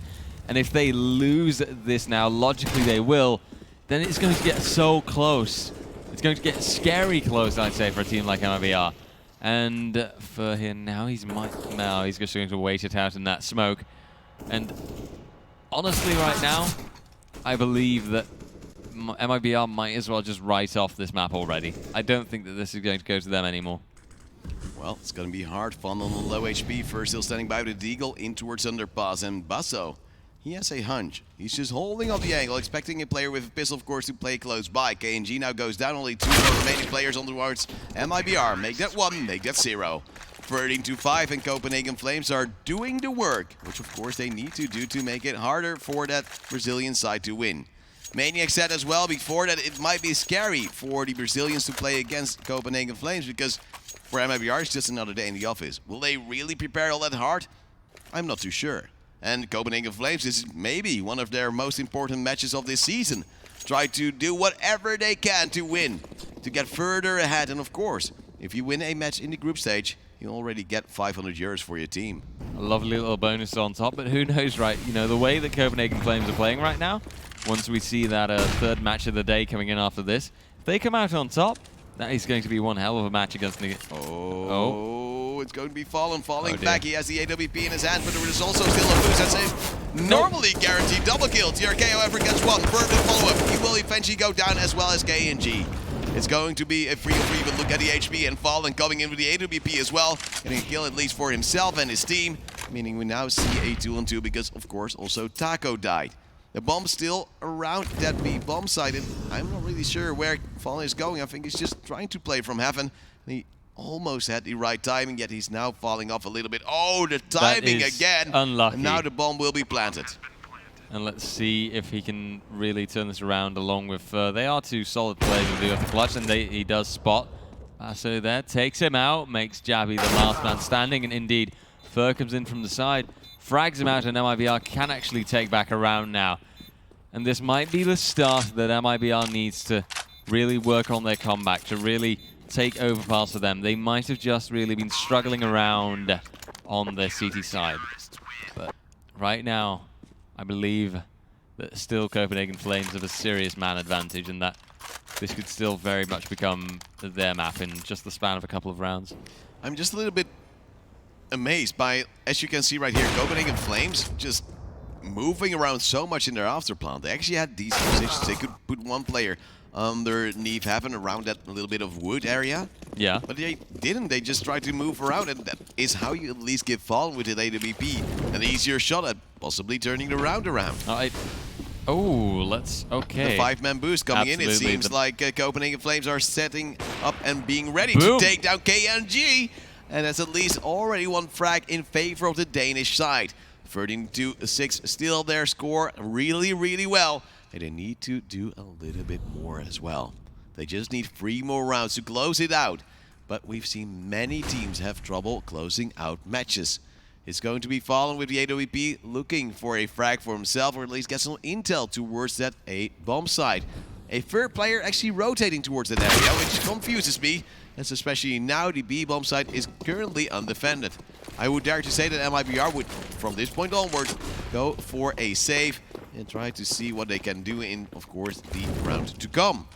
And if they lose this now, logically they will, then it's going to get so close. It's going to get scary close, I'd say, for a team like MiBR. And for him now, he's just going to wait it out in that smoke. And honestly, right now, I believe that MiBR might as well just write off this map already. I don't think that this is going to go to them anymore. Well, it's going to be hard fun on the low HP. First, still standing by with the Deagle in towards underpass, and Basso, he has a hunch. He's just holding up the angle, expecting a player with a pistol, of course, to play close by. KNG now goes down. Only 2 more remaining players on towards MiBR. Make that 1, make that 0. 13-5, and Copenhagen Flames are doing the work, which, of course, they need to do to make it harder for that Brazilian side to win. Maniac said as well before that it might be scary for the Brazilians to play against Copenhagen Flames, because for MiBR, it's just another day in the office. Will they really prepare all that hard? I'm not too sure. And Copenhagen Flames, this is maybe one of their most important matches of this season. Try to do whatever they can to win, to get further ahead. And of course, if you win a match in the group stage, you already get 500 euros for your team. A lovely little bonus on top, but who knows, right? You know, the way that Copenhagen Flames are playing right now, once we see that third match of the day coming in after this, if they come out on top, that is going to be one hell of a match against the... It's going to be falling back. He has the AWP in his hand, but there is also still a boost. That's a normally guaranteed double kill. TRK, however, gets one. Perfect follow-up. He will eventually go down as well as KNG. It's going to be a free free, but look at the HP and Fallen coming in with the AWP as well. Getting a kill at least for himself and his team. Meaning we now see a 2-on-2 because, of course, also Taco died. The bomb still around that B bomb site, and I'm not really sure where Fallen is going. I think he's just trying to play from heaven. He almost had the right timing, yet he's now falling off a little bit. Oh, the timing again. Unlucky. And now the bomb will be planted. And let's see if he can really turn this around along with... they are two solid players who do have the clutch, and he does spot. So there, takes him out, makes Jabby the last man standing, and indeed, Fur comes in from the side, frags him out, and MiBR can actually take back a round now. And this might be the start that MiBR needs to really work on their comeback, to really take over parts of them. They might have just really been struggling around on their CT side. But right now, I believe that still Copenhagen Flames have a serious man advantage, and that this could still very much become their map in just the span of a couple of rounds. I'm just a little bit amazed by, as you can see right here, Copenhagen Flames just moving around so much in their afterplant. They actually had decent positions. They could put one player underneath heaven around that little bit of wood area. Yeah. But they didn't. They just tried to move around, and that is how you at least give Fallen with the AWP an easier shot at possibly turning the round around. Okay. The 5-man boost coming in. It seems like Copenhagen Flames are setting up and being ready Boom. to take down KNG. And that's at least already one frag in favor of the Danish side. 13-6 still their score really, really well. And they need to do a little bit more as well. They just need 3 more rounds to close it out. But we've seen many teams have trouble closing out matches. It's going to be Fallen with the AWP looking for a frag for himself, or at least get some intel towards that A bomb site. A third player actually rotating towards that area, which confuses me, as especially now the B bomb site is currently undefended. I would dare to say that MiBR would, from this point onwards, go for a save and try to see what they can do in, of course, the round to come.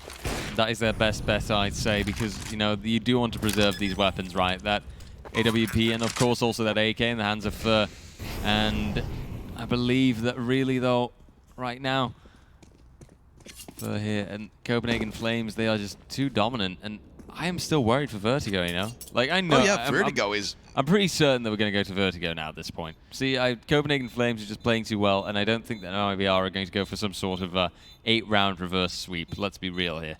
That is their best bet, I'd say, because, you know, you do want to preserve these weapons, right? That AWP and, of course, also that AK in the hands of Fur. And I believe that really, though, right now, Fur here and Copenhagen Flames, they are just too dominant. And I am still worried for Vertigo, you know? Like, I know... Oh, yeah, Vertigo is... I'm pretty certain that we're going to go to Vertigo now at this point. See, Copenhagen Flames are just playing too well, and I don't think that MiBR are going to go for some sort of 8-round reverse sweep. Let's be real here.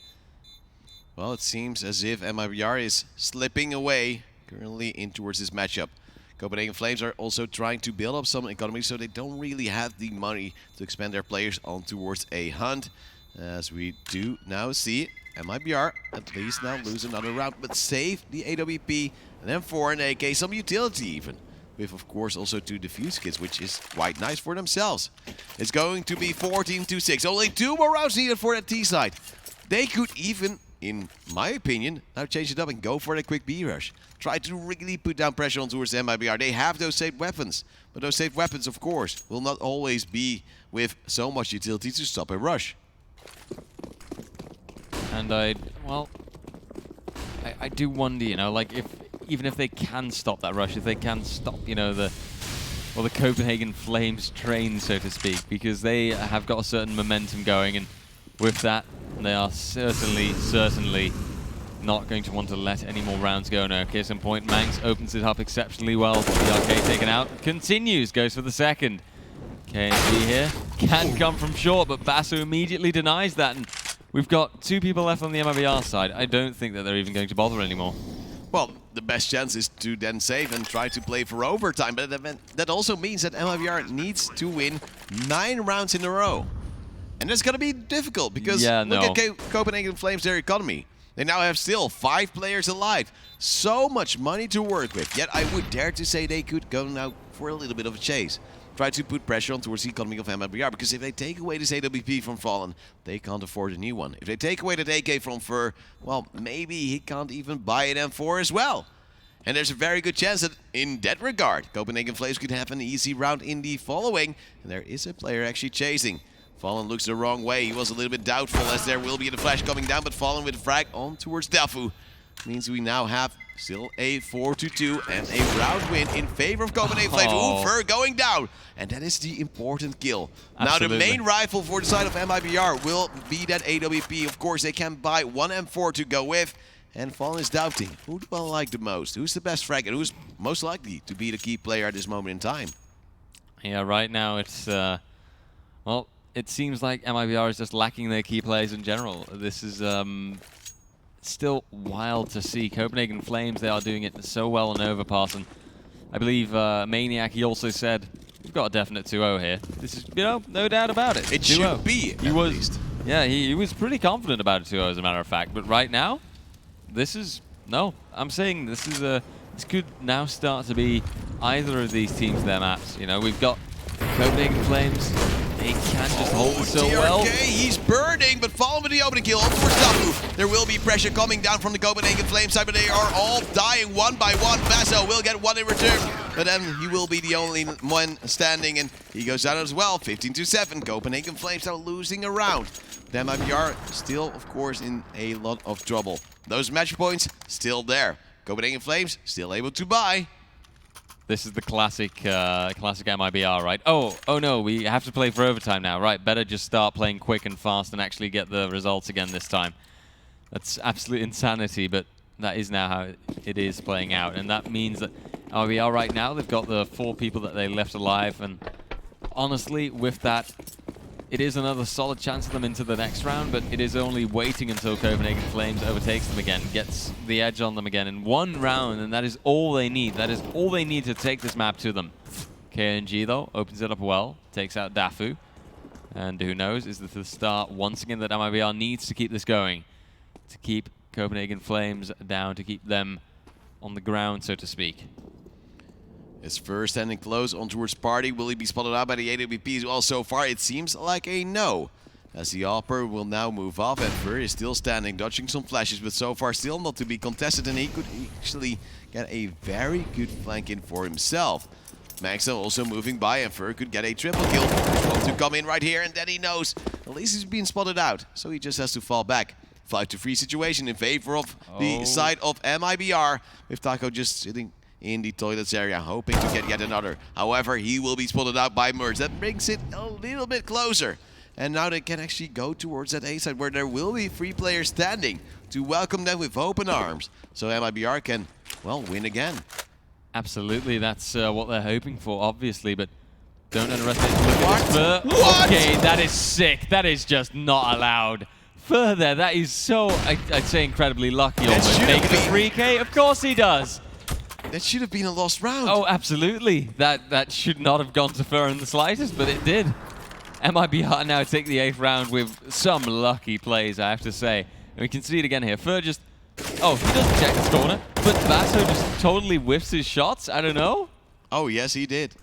Well, it seems as if MiBR is slipping away currently in towards this matchup. Copenhagen Flames are also trying to build up some economy, so they don't really have the money to expand their players on towards a hunt. As we do now see, MiBR at least now lose another round, but save the AWP, and then 4 an AK, some utility even. With, of course, also 2 defuse kits, which is quite nice for themselves. It's going to be 14-6. Only 2 more rounds needed for that T side. They could even, in my opinion, now change it up and go for a quick B rush. Try to really put down pressure on towards MiBR. They have those safe weapons. But those safe weapons, of course, will not always be with so much utility to stop a rush. And I do wonder, you know, like even if they can stop that rush, if they can stop, you know, the Copenhagen Flames train, so to speak, because they have got a certain momentum going, and with that, they are certainly not going to want to let any more rounds go. No, case in point, Manx opens it up exceptionally well. The arcade taken out, continues, goes for the second. KNG here can come from short, but Basu immediately denies that, and we've got 2 people left on the MiBR side. I don't think that they're even going to bother anymore. Well, the best chance is to then save and try to play for overtime, but that also means that MiBR needs to win 9 rounds in a row. And that's going to be difficult, because look at Copenhagen Flames, their economy. They now have still 5 players alive. So much money to work with, yet I would dare to say they could go now for a little bit of a chase. try to put pressure on towards the economy of MiBR, because if they take away this AWP from Fallen, they can't afford a new one. If they take away that AK from Fur, well, maybe he can't even buy an M4 as well. And there's a very good chance that in that regard, Copenhagen Flames could have an easy round in the following. And there is a player actually chasing. Fallen looks the wrong way. He was a little bit doubtful as there will be the flash coming down, but Fallen with a frag on towards Dafu. Means we now have still a 4-2 and a round win in favor of Copenhagen Flames. Ooh, Fur going down. And that is the important kill. Absolutely. Now the main rifle for the side of MiBR will be that AWP. Of course, they can buy one M4 to go with. And Fallen is doubting. Who do I like the most? Who's the best frag and who's most likely to be the key player at this moment in time? Yeah, right now it's, well, it seems like MiBR is just lacking their key players in general. This is still wild to see. Copenhagen Flames, they are doing it so well on Overpass. And I believe Maniac, he also said, we've got a definite 2-0 here. This is, you know, no doubt about it. It should be, at least. Yeah, he was pretty confident about a 2-0 as a matter of fact. But right now, this is, no, I'm saying this is this could now start to be either of these teams their maps. You know, we've got Copenhagen Flames. They can just hold it so DRK, well. He's burning, but following with the opening kill on towards Dafu. There will be pressure coming down from the Copenhagen Flames side, but they are all dying one by one. Vaso will get one in return, but then he will be the only one standing, and he goes down as well. 15-7. Copenhagen Flames are losing a round. Then MiBR still, of course, in a lot of trouble. Those match points still there. Copenhagen Flames still able to buy. This is the classic MiBR, right? Oh no, we have to play for overtime now. Right, better just start playing quick and fast and actually get the results again this time. That's absolute insanity, but that is now how it is playing out. And that means that MiBR right now, they've got the 4 people that they left alive. And honestly, with that, it is another solid chance of them into the next round, but it is only waiting until Copenhagen Flames overtakes them again, gets the edge on them again in one round, and that is all they need. That is all they need to take this map to them. KNG, though, opens it up well, takes out Dafu, and who knows, is this the start once again that MiBR needs to keep this going, to keep Copenhagen Flames down, to keep them on the ground, so to speak. His first standing close on towards Party. Will he be spotted out by the AWPs? Well, so far it seems like a no. As the Opper will now move off, and Fur is still standing, dodging some flashes, but so far still not to be contested, and he could actually get a very good flank in for himself. Maxwell also moving by, and Fur could get a triple kill. First one to come in right here, and then he knows at least he's been spotted out, so he just has to fall back. 5-3 situation in favor of the side of MiBR, with Taco just sitting in the toilets area, hoping to get yet another. However, he will be spotted out by Merge. That brings it a little bit closer. And now they can actually go towards that A side, where there will be 3 players standing to welcome them with open arms. So MiBR can, well, win again. Absolutely, that's what they're hoping for, obviously, but don't underestimate the look at this Fur. Okay, that is sick. That is just not allowed. Fur there, that is so, I'd say incredibly lucky almost. Making a 3K? Of course he does. That should have been a lost round. Oh, absolutely. That should not have gone to Fur in the slightest, but it did. MiBR now take the 8th round with some lucky plays, I have to say. And we can see it again here. Fur just... Oh, he doesn't check his corner, but Vaso just totally whiffs his shots. I don't know. Oh, yes, he did.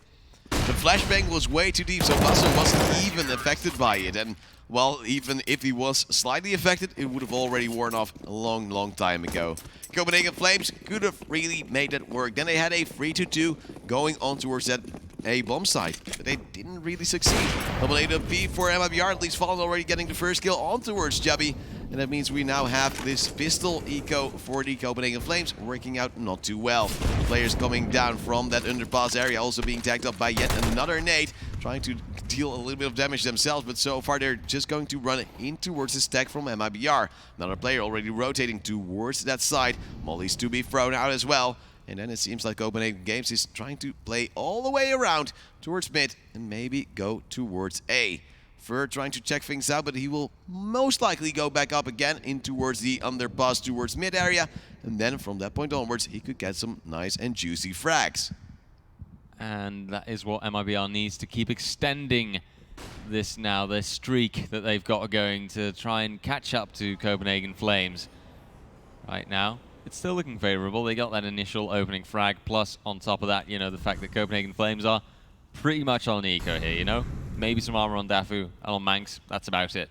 The flashbang was way too deep, so Vaso wasn't even affected by it. And, well, even if he was slightly affected, it would have already worn off a long, long time ago. Copenhagen Flames could have really made that work. Then they had a 3-2 going on towards that A bomb site, but they didn't really succeed. Double AWP for MiBR, at least Fallen already getting the first kill on towards Jubby. And that means we now have this pistol eco for the Copenhagen Flames working out not too well. Players coming down from that underpass area, also being tagged up by yet another nade, trying to deal a little bit of damage themselves, but so far they're just going to run in towards the stack from MiBR. Another player already rotating towards that side. Molly's to be thrown out as well. And then it seems like Copenhagen Games is trying to play all the way around towards mid and maybe go towards A. Fur trying to check things out, but he will most likely go back up again in towards the underpass towards mid area. And then from that point onwards, he could get some nice and juicy frags. And that is what MiBR needs to keep extending this now, this streak that they've got going to try and catch up to Copenhagen Flames. Right now, it's still looking favorable. They got that initial opening frag, plus on top of that, you know, the fact that Copenhagen Flames are pretty much on Eco here, you know? Maybe some armor on Dafu and on Manx. That's about it.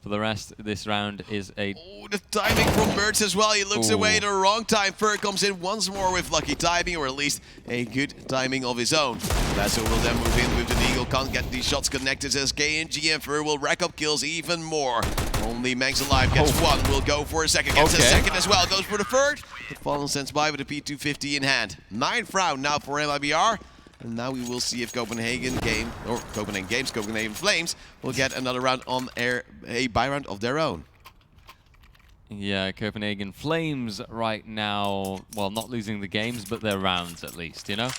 For the rest, this round is a... Oh, the timing from Mertz as well. He looks away at the wrong time. Fur comes in once more with lucky timing, or at least a good timing of his own. Lasso will then move in with the Eagle. Can't get these shots connected as KNG and Fur will rack up kills even more. Only Manx alive gets one. Will go for a second. Gets a second as well. Goes for the third. But Fallen sends by with a P250 in hand. 9th round now for MiBR. And now we will see if Copenhagen Flames will get another round on a buy round of their own. Yeah, Copenhagen Flames right now, well, not losing the games, but their rounds at least, you know?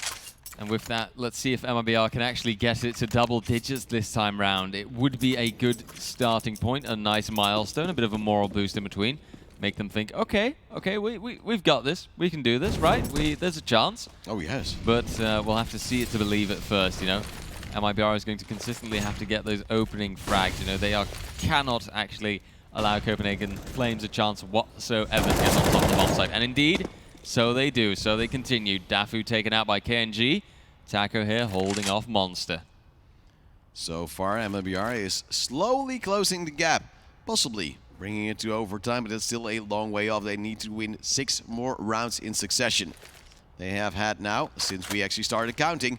And with that, let's see if MiBR can actually get it to double digits this time round. It would be a good starting point, a nice milestone, a bit of a moral boost in between. Make them think, okay, we've got this. We can do this, right? There's a chance. Oh, yes. But we'll have to see it to believe it first, you know? MiBR is going to consistently have to get those opening frags, you know? They cannot actually allow Copenhagen Flames a chance whatsoever to get on top of the bomb site. And indeed, so they do. So they continue. Dafu taken out by KNG. Taco here holding off Monster. So far, MiBR is slowly closing the gap. Possibly bringing it to overtime, but it's still a long way off. They need to win 6 more rounds in succession. They have had now, since we actually started counting,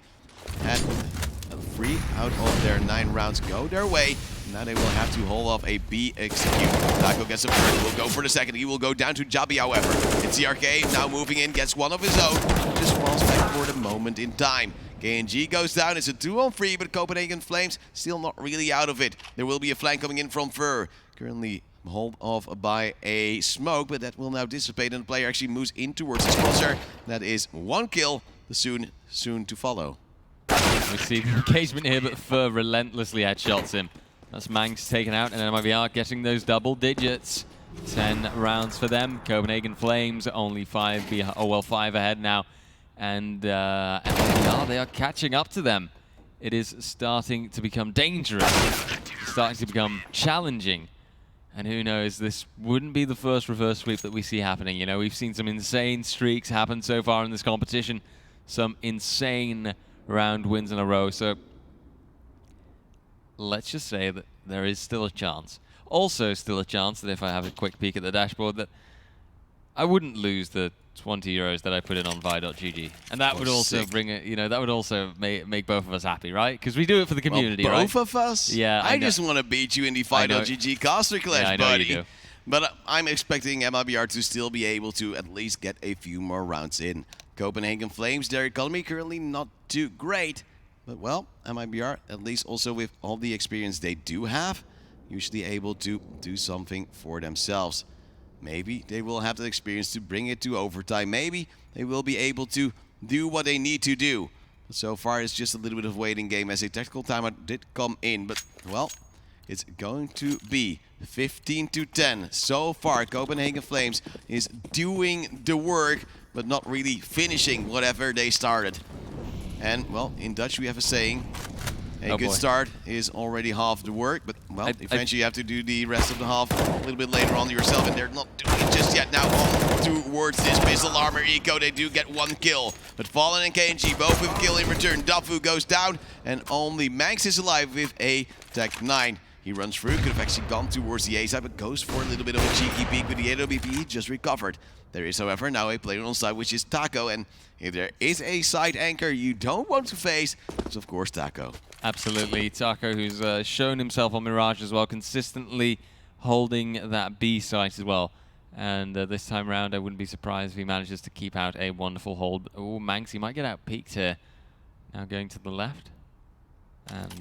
had 3 out of their 9 rounds go their way. Now they will have to hold off a B execute. Taco gets a first, will go for the second. He will go down to Jabi, however. It's CRK now moving in, gets one of his own. Just falls back for the moment in time. KNG goes down, it's a 2-on-3, but Copenhagen Flames still not really out of it. There will be a flank coming in from Fur. Currently hold off by a smoke, but that will now dissipate and the player actually moves in towards his crosser. That is 1 kill, soon to follow. We see the engagement here, but Fur relentlessly headshots him. That's Manx taken out, and MiBR getting those double digits. 10 rounds for them. Copenhagen Flames only 5 ahead now. And MiBR, they are catching up to them. It is starting to become dangerous. It's starting to become challenging. And who knows, this wouldn't be the first reverse sweep that we see happening. You know, we've seen some insane streaks happen so far in this competition. Some insane round wins in a row. So let's just say that there is still a chance. Also still a chance that if I have a quick peek at the dashboard that I wouldn't lose the 20 euros that I put in on vi.gg. And that would also bring it, you know, that would also make both of us happy, right? Because we do it for the community, well, right? Both of us? Yeah. I just want to beat you in the vi.gg caster clash, buddy. You do. But I'm expecting MiBR to still be able to at least get a few more rounds in. Copenhagen Flames, their economy currently not too great. But well, MiBR, at least also with all the experience they do have, usually able to do something for themselves. Maybe they will have the experience to bring it to overtime. Maybe they will be able to do what they need to do. But so far, it's just a little bit of waiting game as a tactical timeout did come in. But, well, it's going to be 15-10. So far, Copenhagen Flames is doing the work, but not really finishing whatever they started. And, well, in Dutch we have a saying, a good start is already half the work, but, well, eventually you have to do the rest of the half a little bit later on yourself, and they're not doing it just yet. Now on towards this pistol armor eco, they do get 1 kill. But Fallen and KNG both with kill in return. Dafu goes down, and only Manx is alive with a Tech 9. He runs through, could have actually gone towards the A side, but goes for a little bit of a cheeky peek with the AWP. He just recovered. There is, however, now a player on side, which is Taco, and if there is a side anchor you don't want to face, it's of course Taco. Absolutely. Taco, who's shown himself on Mirage as well, consistently holding that B site as well. And this time round, I wouldn't be surprised if he manages to keep out a wonderful hold. Oh, Manx, he might get out peaked here. Now going to the left. And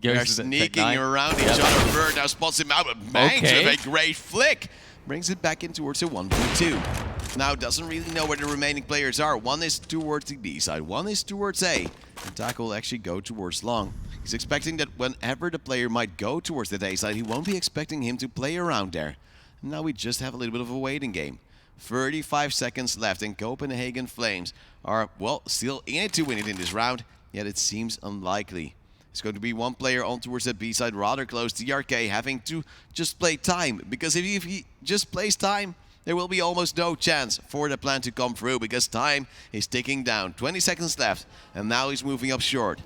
they're sneaking around each other. Bird now spots him out, but Manx with a great flick brings it back in towards a 1v2. Now doesn't really know where the remaining players are. One is towards the B side, one is towards A. And Taco will actually go towards long. He's expecting that whenever the player might go towards the A side, he won't be expecting him to play around there. And now we just have a little bit of a waiting game. 35 seconds left, and Copenhagen Flames are, well, still in it to win it in this round, yet it seems unlikely. It's going to be one player on towards that B side, rather close. DRK having to just play time, because if he just plays time, there will be almost no chance for the plan to come through because time is ticking down. 20 seconds left, and now he's moving up short.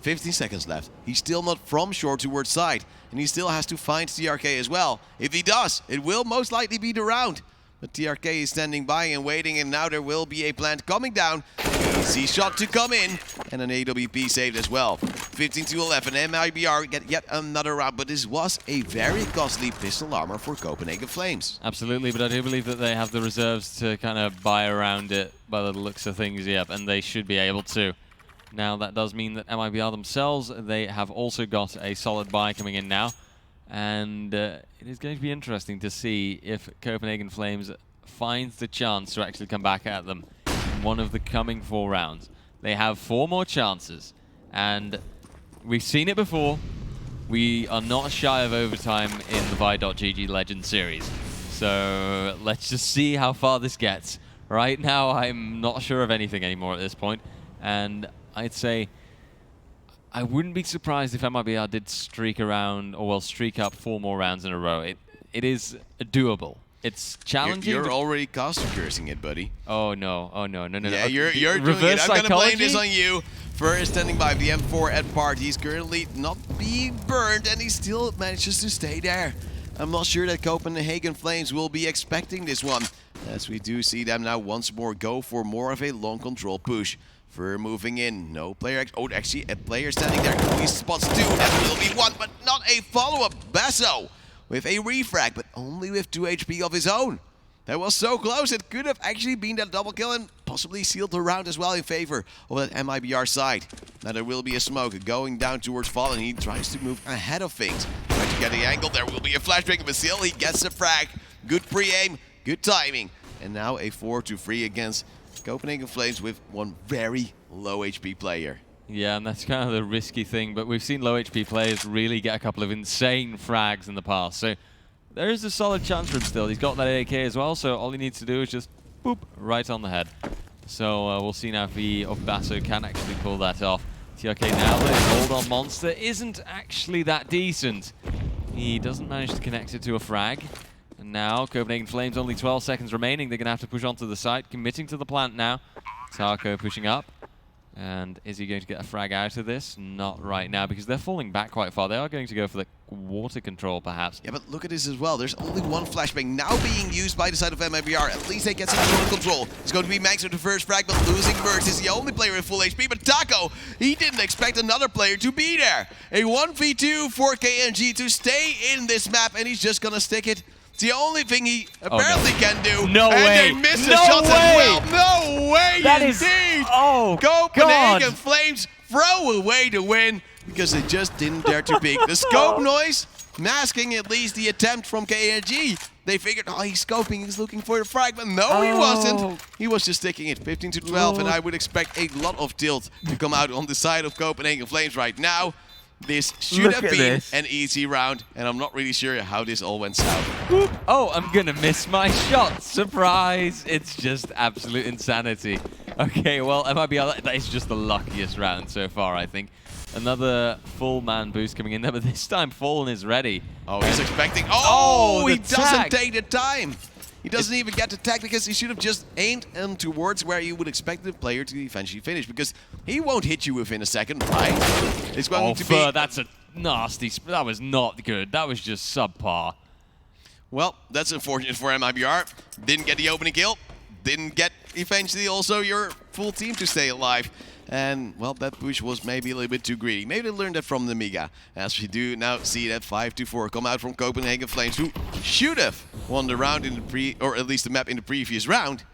15 seconds left. He's still not from short towards side, and he still has to find TRK as well. If he does, it will most likely be the round. But TRK is standing by and waiting, and now there will be a plant coming down. Easy shot to come in, and an AWP saved as well. 15-11, MiBR get yet another round, but this was a very costly pistol armor for Copenhagen Flames. Absolutely, but I do believe that they have the reserves to kind of buy around it by the looks of things, yep, and they should be able to. Now, that does mean that MiBR themselves, they have also got a solid buy coming in now. And it is going to be interesting to see if Copenhagen Flames finds the chance to actually come back at them in one of the coming 4 rounds. They have 4 more chances, and we've seen it before. We are not shy of overtime in the Vi.GG Legend series. So let's just see how far this gets. Right now, I'm not sure of anything anymore at this point, and I'd say I wouldn't be surprised if MiBR did streak around, or well, streak up 4 more rounds in a row. It is doable. It's challenging. You're already caster cursing it, buddy. Oh no! Oh no! No! Yeah, you're doing it. I'm gonna blame this on you for standing by the M4 at part. He's currently not being burned, and he still manages to stay there. I'm not sure that Copenhagen Flames will be expecting this one, as we do see them now once more go for more of a long control push. For moving in, no player. Oh, actually, a player standing there. He spots 2. That will be 1, but not a follow-up. Basso with a refrag, but only with 2 HP of his own. That was so close. It could have actually been that double kill and possibly sealed the round as well in favor of that MiBR side. Now there will be a smoke going down towards Fallen. He tries to move ahead of things. Trying to get the angle. There will be a flashbang, but still he gets the frag. Good pre-aim, good timing. And now a 4-3 against Copenhagen Flames with one very low HP player. Yeah, and that's kind of the risky thing, but we've seen low HP players really get a couple of insane frags in the past, so there is a solid chance for him still. He's got that AK as well, so all he needs to do is just boop, right on the head. So we'll see now if Basso can actually pull that off. TRK now, the hold on Monster isn't actually that decent. He doesn't manage to connect it to a frag. And now, Copenhagen Flames, only 12 seconds remaining. They're going to have to push onto the site, committing to the plant now. Tarko pushing up. And is he going to get a frag out of this? Not right now, because they're falling back quite far. They are going to go for the water control, perhaps. Yeah, but look at this as well. There's only 1 flashbang now being used by the side of MiBR. At least they get some sort of control. It's going to be Max with the first frag, but losing Burst is the only player with full HP. But Taco, he didn't expect another player to be there. A 1v2 for KNG to stay in this map, and he's just going to stick it. It's the only thing he apparently can do. No way. And they miss the shots as well. No way that indeed. Is, oh, Copenhagen God. Flames throw away the win because they just didn't dare to peek. The scope noise masking at least the attempt from KNG. They figured, oh, he's scoping, he's looking for the frag, but no, he wasn't. He was just sticking it 15-12, and I would expect a lot of tilt to come out on the side of Copenhagen Flames right now. This should have been an easy round, and I'm not really sure how this all went south. Oh, I'm gonna miss my shot. Surprise! It's just absolute insanity. Okay, well, MiBR, that is just the luckiest round so far, I think. Another full man boost coming in there, but this time Fallen is ready. Oh, he's expecting... Oh, he doesn't tag. take the time. He doesn't even get the tag because he should have just aimed towards where you would expect the player to eventually finish, because he won't hit you within a second, right? It's going to be... That's a nasty... That was not good. That was just subpar. Well, that's unfortunate for MiBR. Didn't get the opening kill. Didn't get eventually also your full team to stay alive. And, well, that push was maybe a little bit too greedy. Maybe they learned that from the Miga. As we do now see that 5-4 come out from Copenhagen Flames, who should have won the round in the or at least the map in the previous round.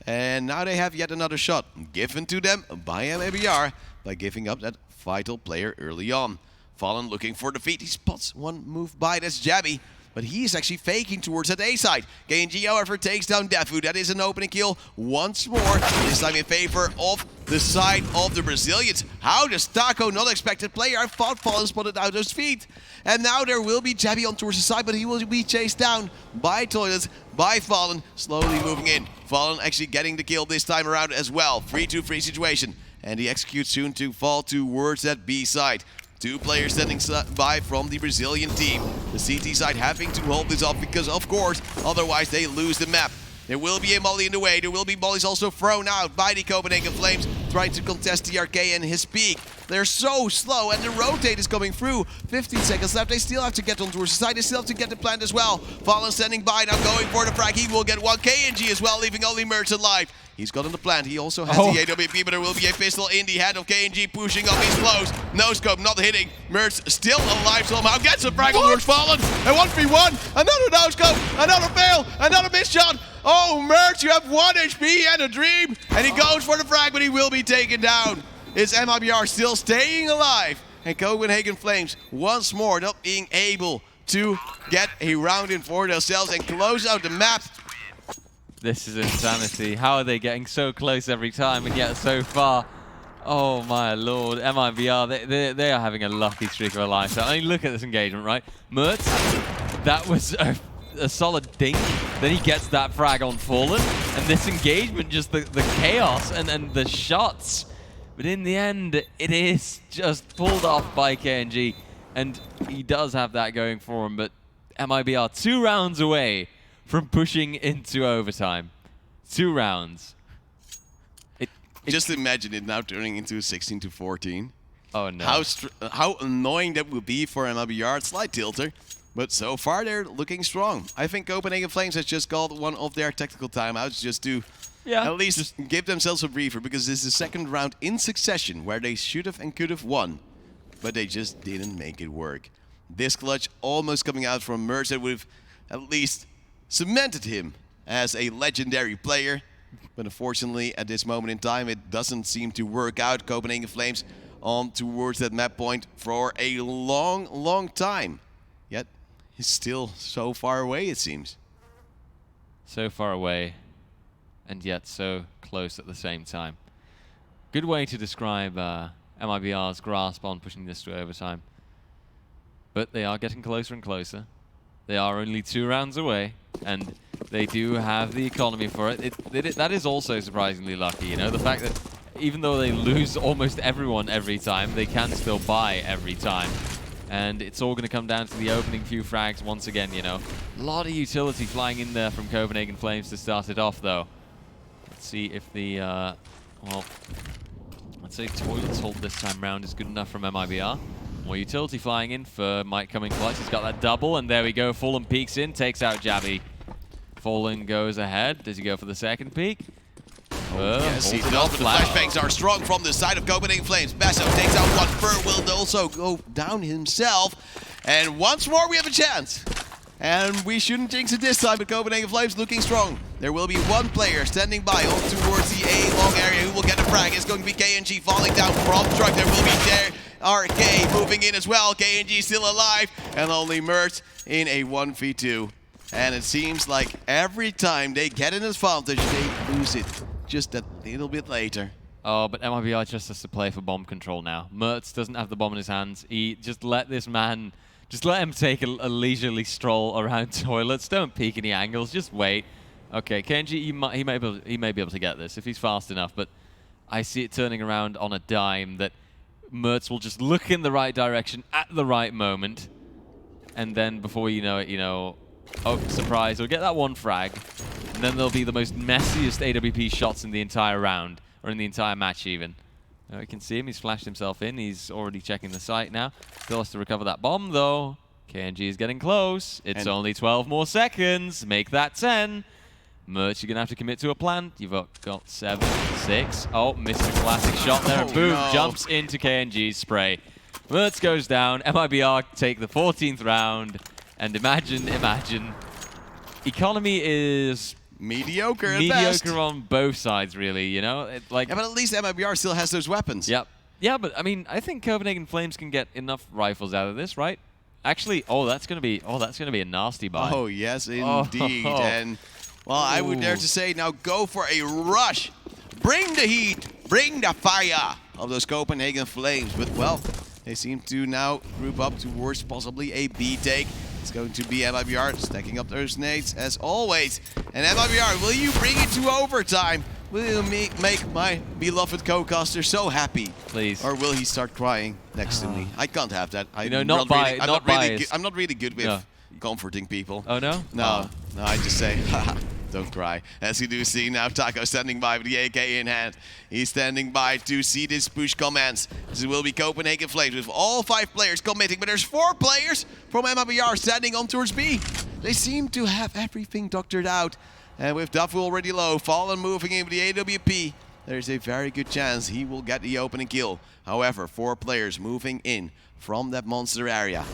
And now they have yet another shot given to them by MiBR by giving up that vital player early on. Fallen looking for defeat. He spots one move by, that's Jabby. But he is actually faking towards that A side. KNG, however, takes down Defu. That is an opening kill once more. This time in favor of the side of the Brazilians. How does Taco not expect a player? I thought Fallen spotted out those feet. And now there will be Jabby on towards the side, but he will be chased down by Toilets, by Fallen, slowly moving in. Fallen actually getting the kill this time around as well. 3-2-3 situation. And he executes soon to fall towards that B side. 2 players standing by from the Brazilian team. The CT side having to hold this off because, of course, otherwise they lose the map. There will be a molly in the way. There will be mollies also thrown out by the Copenhagen Flames, trying to contest the RK and his peak. They're so slow, and the rotate is coming through. 15 seconds left. They still have to get on towards the side. They still have to get the plant as well. Fallen standing by now, going for the frag. He will get one KNG as well, leaving only Mertz alive. He's got on the plant. He also has the AWP, but there will be a pistol in the head of KNG, pushing up his close. No scope, not hitting. Mertz still alive somehow. Gets a frag on towards Fallen. And 1v1. Another no scope. Another fail. Another miss shot. Oh, Mertz, you have 1 HP and a dream. And he goes for the frag, but he will be taken down. Is MiBR still staying alive? And Copenhagen Flames once more not being able to get a round in for themselves and close out the map. This is insanity. How are they getting so close every time and yet so far? Oh my lord, MiBR, they are having a lucky streak of a lifetime. I mean, look at this engagement, right? Mertz, that was a solid dink. Then he gets that frag on Fallen. And this engagement, just the chaos and the shots. But in the end, it is just pulled off by KNG. And he does have that going for him, but MiBR 2 rounds away from pushing into overtime. 2 rounds. Just imagine it now turning into 16-14. Oh no. How annoying that would be for MiBR. Slight tilter, but so far they're looking strong. I think Copenhagen Flames has just called one of their tactical timeouts just to at least give themselves a breather, because this is the second round in succession where they should have and could have won, but they just didn't make it work. This clutch almost coming out from Mertz that would have at least cemented him as a legendary player. But unfortunately, at this moment in time, it doesn't seem to work out. Copenhagen Flames on towards that map point for a long, long time. Yet, he's still so far away, it seems. So far away, and yet so close at the same time. Good way to describe MiBR's grasp on pushing this to overtime. But they are getting closer and closer. They are only 2 rounds away, and they do have the economy for it. That is also surprisingly lucky, you know, the fact that even though they lose almost everyone every time, they can still buy every time. And it's all going to come down to the opening few frags once again, you know. A lot of utility flying in there from Copenhagen Flames to start it off, though. Let's see if the, well, let's say Toilet's hold this time round is good enough from MiBR. More utility flying in for Mike coming clutch. He's got that double, and there we go. Fallen peeks in, takes out Jabby. Fallen goes ahead. Does he go for the second peek? Yes, he does, but the flashbangs are strong from the side of Copenhagen Flames. Basso takes out one. Fur will also go down himself. And once more, we have a chance. And we shouldn't jinx it this time, but Copenhagen Flames looking strong. There will be one player standing by on towards the A long area who will get a frag. It's going to be KNG falling down from truck. There will be RK moving in as well. KNG still alive, and only Mertz in a 1v2. And it seems like every time they get an advantage, they lose it just a little bit later. Oh, but MiBR just has to play for bomb control now. Mertz doesn't have the bomb in his hands. He just let this man, just let him take a leisurely stroll around toilets. Don't peek any angles, just wait. Okay, KNG, he may be able to get this if he's fast enough, but I see it turning around on a dime that Mertz will just look in the right direction at the right moment, and then before you know it, you know, oh, surprise, we'll get that one frag, and then there'll be the most messiest AWP shots in the entire round, or in the entire match even. Now you can see him, he's flashed himself in, he's already checking the site now. Still has to recover that bomb though. KNG is getting close. It's only 12 more seconds. Make that 10. Mertz, you're going to have to commit to a plan. You've got 7, 6. Oh, missed a classic shot there. And boom, jumps into KNG's spray. Mertz goes down. MiBR take the 14th round. And imagine, economy is mediocre on both sides, really, you know? Yeah, but at least MiBR still has those weapons. Yep. Yeah, but I mean, I think Copenhagen Flames can get enough rifles out of this, right? Actually, that's going to be a nasty buy. Oh, yes, indeed. And well, I would dare to say now go for a rush. Bring the heat, bring the fire of those Copenhagen Flames. But well, they seem to now group up towards possibly a B take. It's going to be MiBR stacking up those nades as always. And MiBR, will you bring it to overtime? Will you make my beloved co-caster so happy? Please. Or will he start crying next to me? I can't have that. I'm not really good with comforting people. Oh, no? No, I just say, haha, Don't cry. As you do see now, Taco standing by with the AK in hand. He's standing by to see this push commence. This will be Copenhagen Flames with all 5 players committing, but there's 4 players from MiBR standing on towards B. They seem to have everything doctored out. And with Duff already low, Fallen moving in with the AWP, there's a very good chance he will get the opening kill. However, 4 players moving in from that monster area.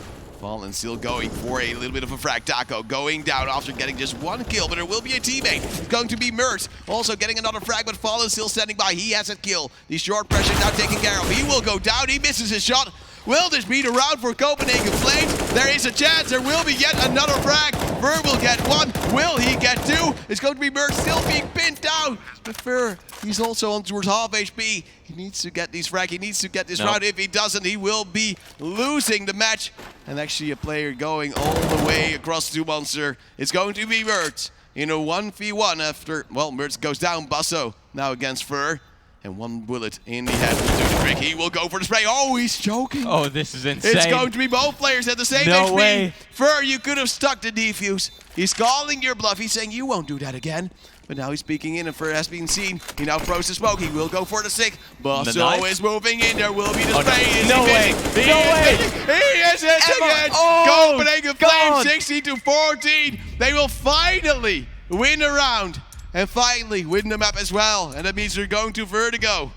Fallen still going for a little bit of a frag. Taco going down after getting just 1 kill, but there will be a teammate. It's going to be Mert, also getting another frag, but Fallen still standing by. He has a kill. The short pressure now taken care of. He will go down. He misses his shot. Will this be the round for Copenhagen Flames? There is a chance. There will be yet another frag. Fur will get 1. Will he get 2? It's going to be Mert still being pinned down. But Fur, he's also on towards half HP. He needs to get these frag. He needs to get this round. If he doesn't, he will be losing the match. And actually a player going all the way across to Monster. It's going to be Mert in a 1v1 after, well, Mert goes down. Basso now against Fur. And 1 bullet in the head will do the trick. He will go for the spray. Oh, he's choking. Oh, this is insane. It's going to be both players at the same HP. Way. Fur, you could have stuck the defuse. He's calling your bluff. He's saying you won't do that again. But now he's peeking in and Fur has been seen. He now throws the smoke. He will go for the sick. Basso is moving in. There will be the spray. No way. He is it again. Oh, Copenhagen Flames 16-14. They will finally win a round. And finally win the map as well. And that means they're going to Vertigo.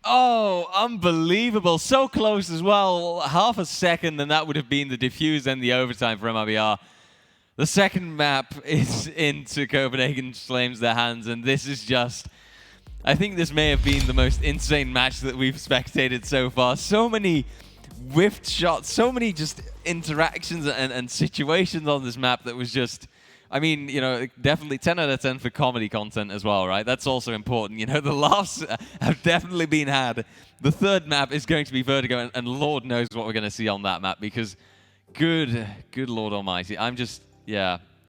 Oh, unbelievable. So close as well. Half a second and that would have been the defuse and the overtime for MiBR. The second map is into Copenhagen Flames' their hands, and this is just... I think this may have been the most insane match that we've spectated so far. So many whiffed shots, so many just interactions and situations on this map that was just... I mean, you know, definitely 10 out of 10 for comedy content as well, right? That's also important. You know, the laughs have definitely been had. The third map is going to be Vertigo, and Lord knows what we're going to see on that map because good Lord Almighty. I'm just, yeah.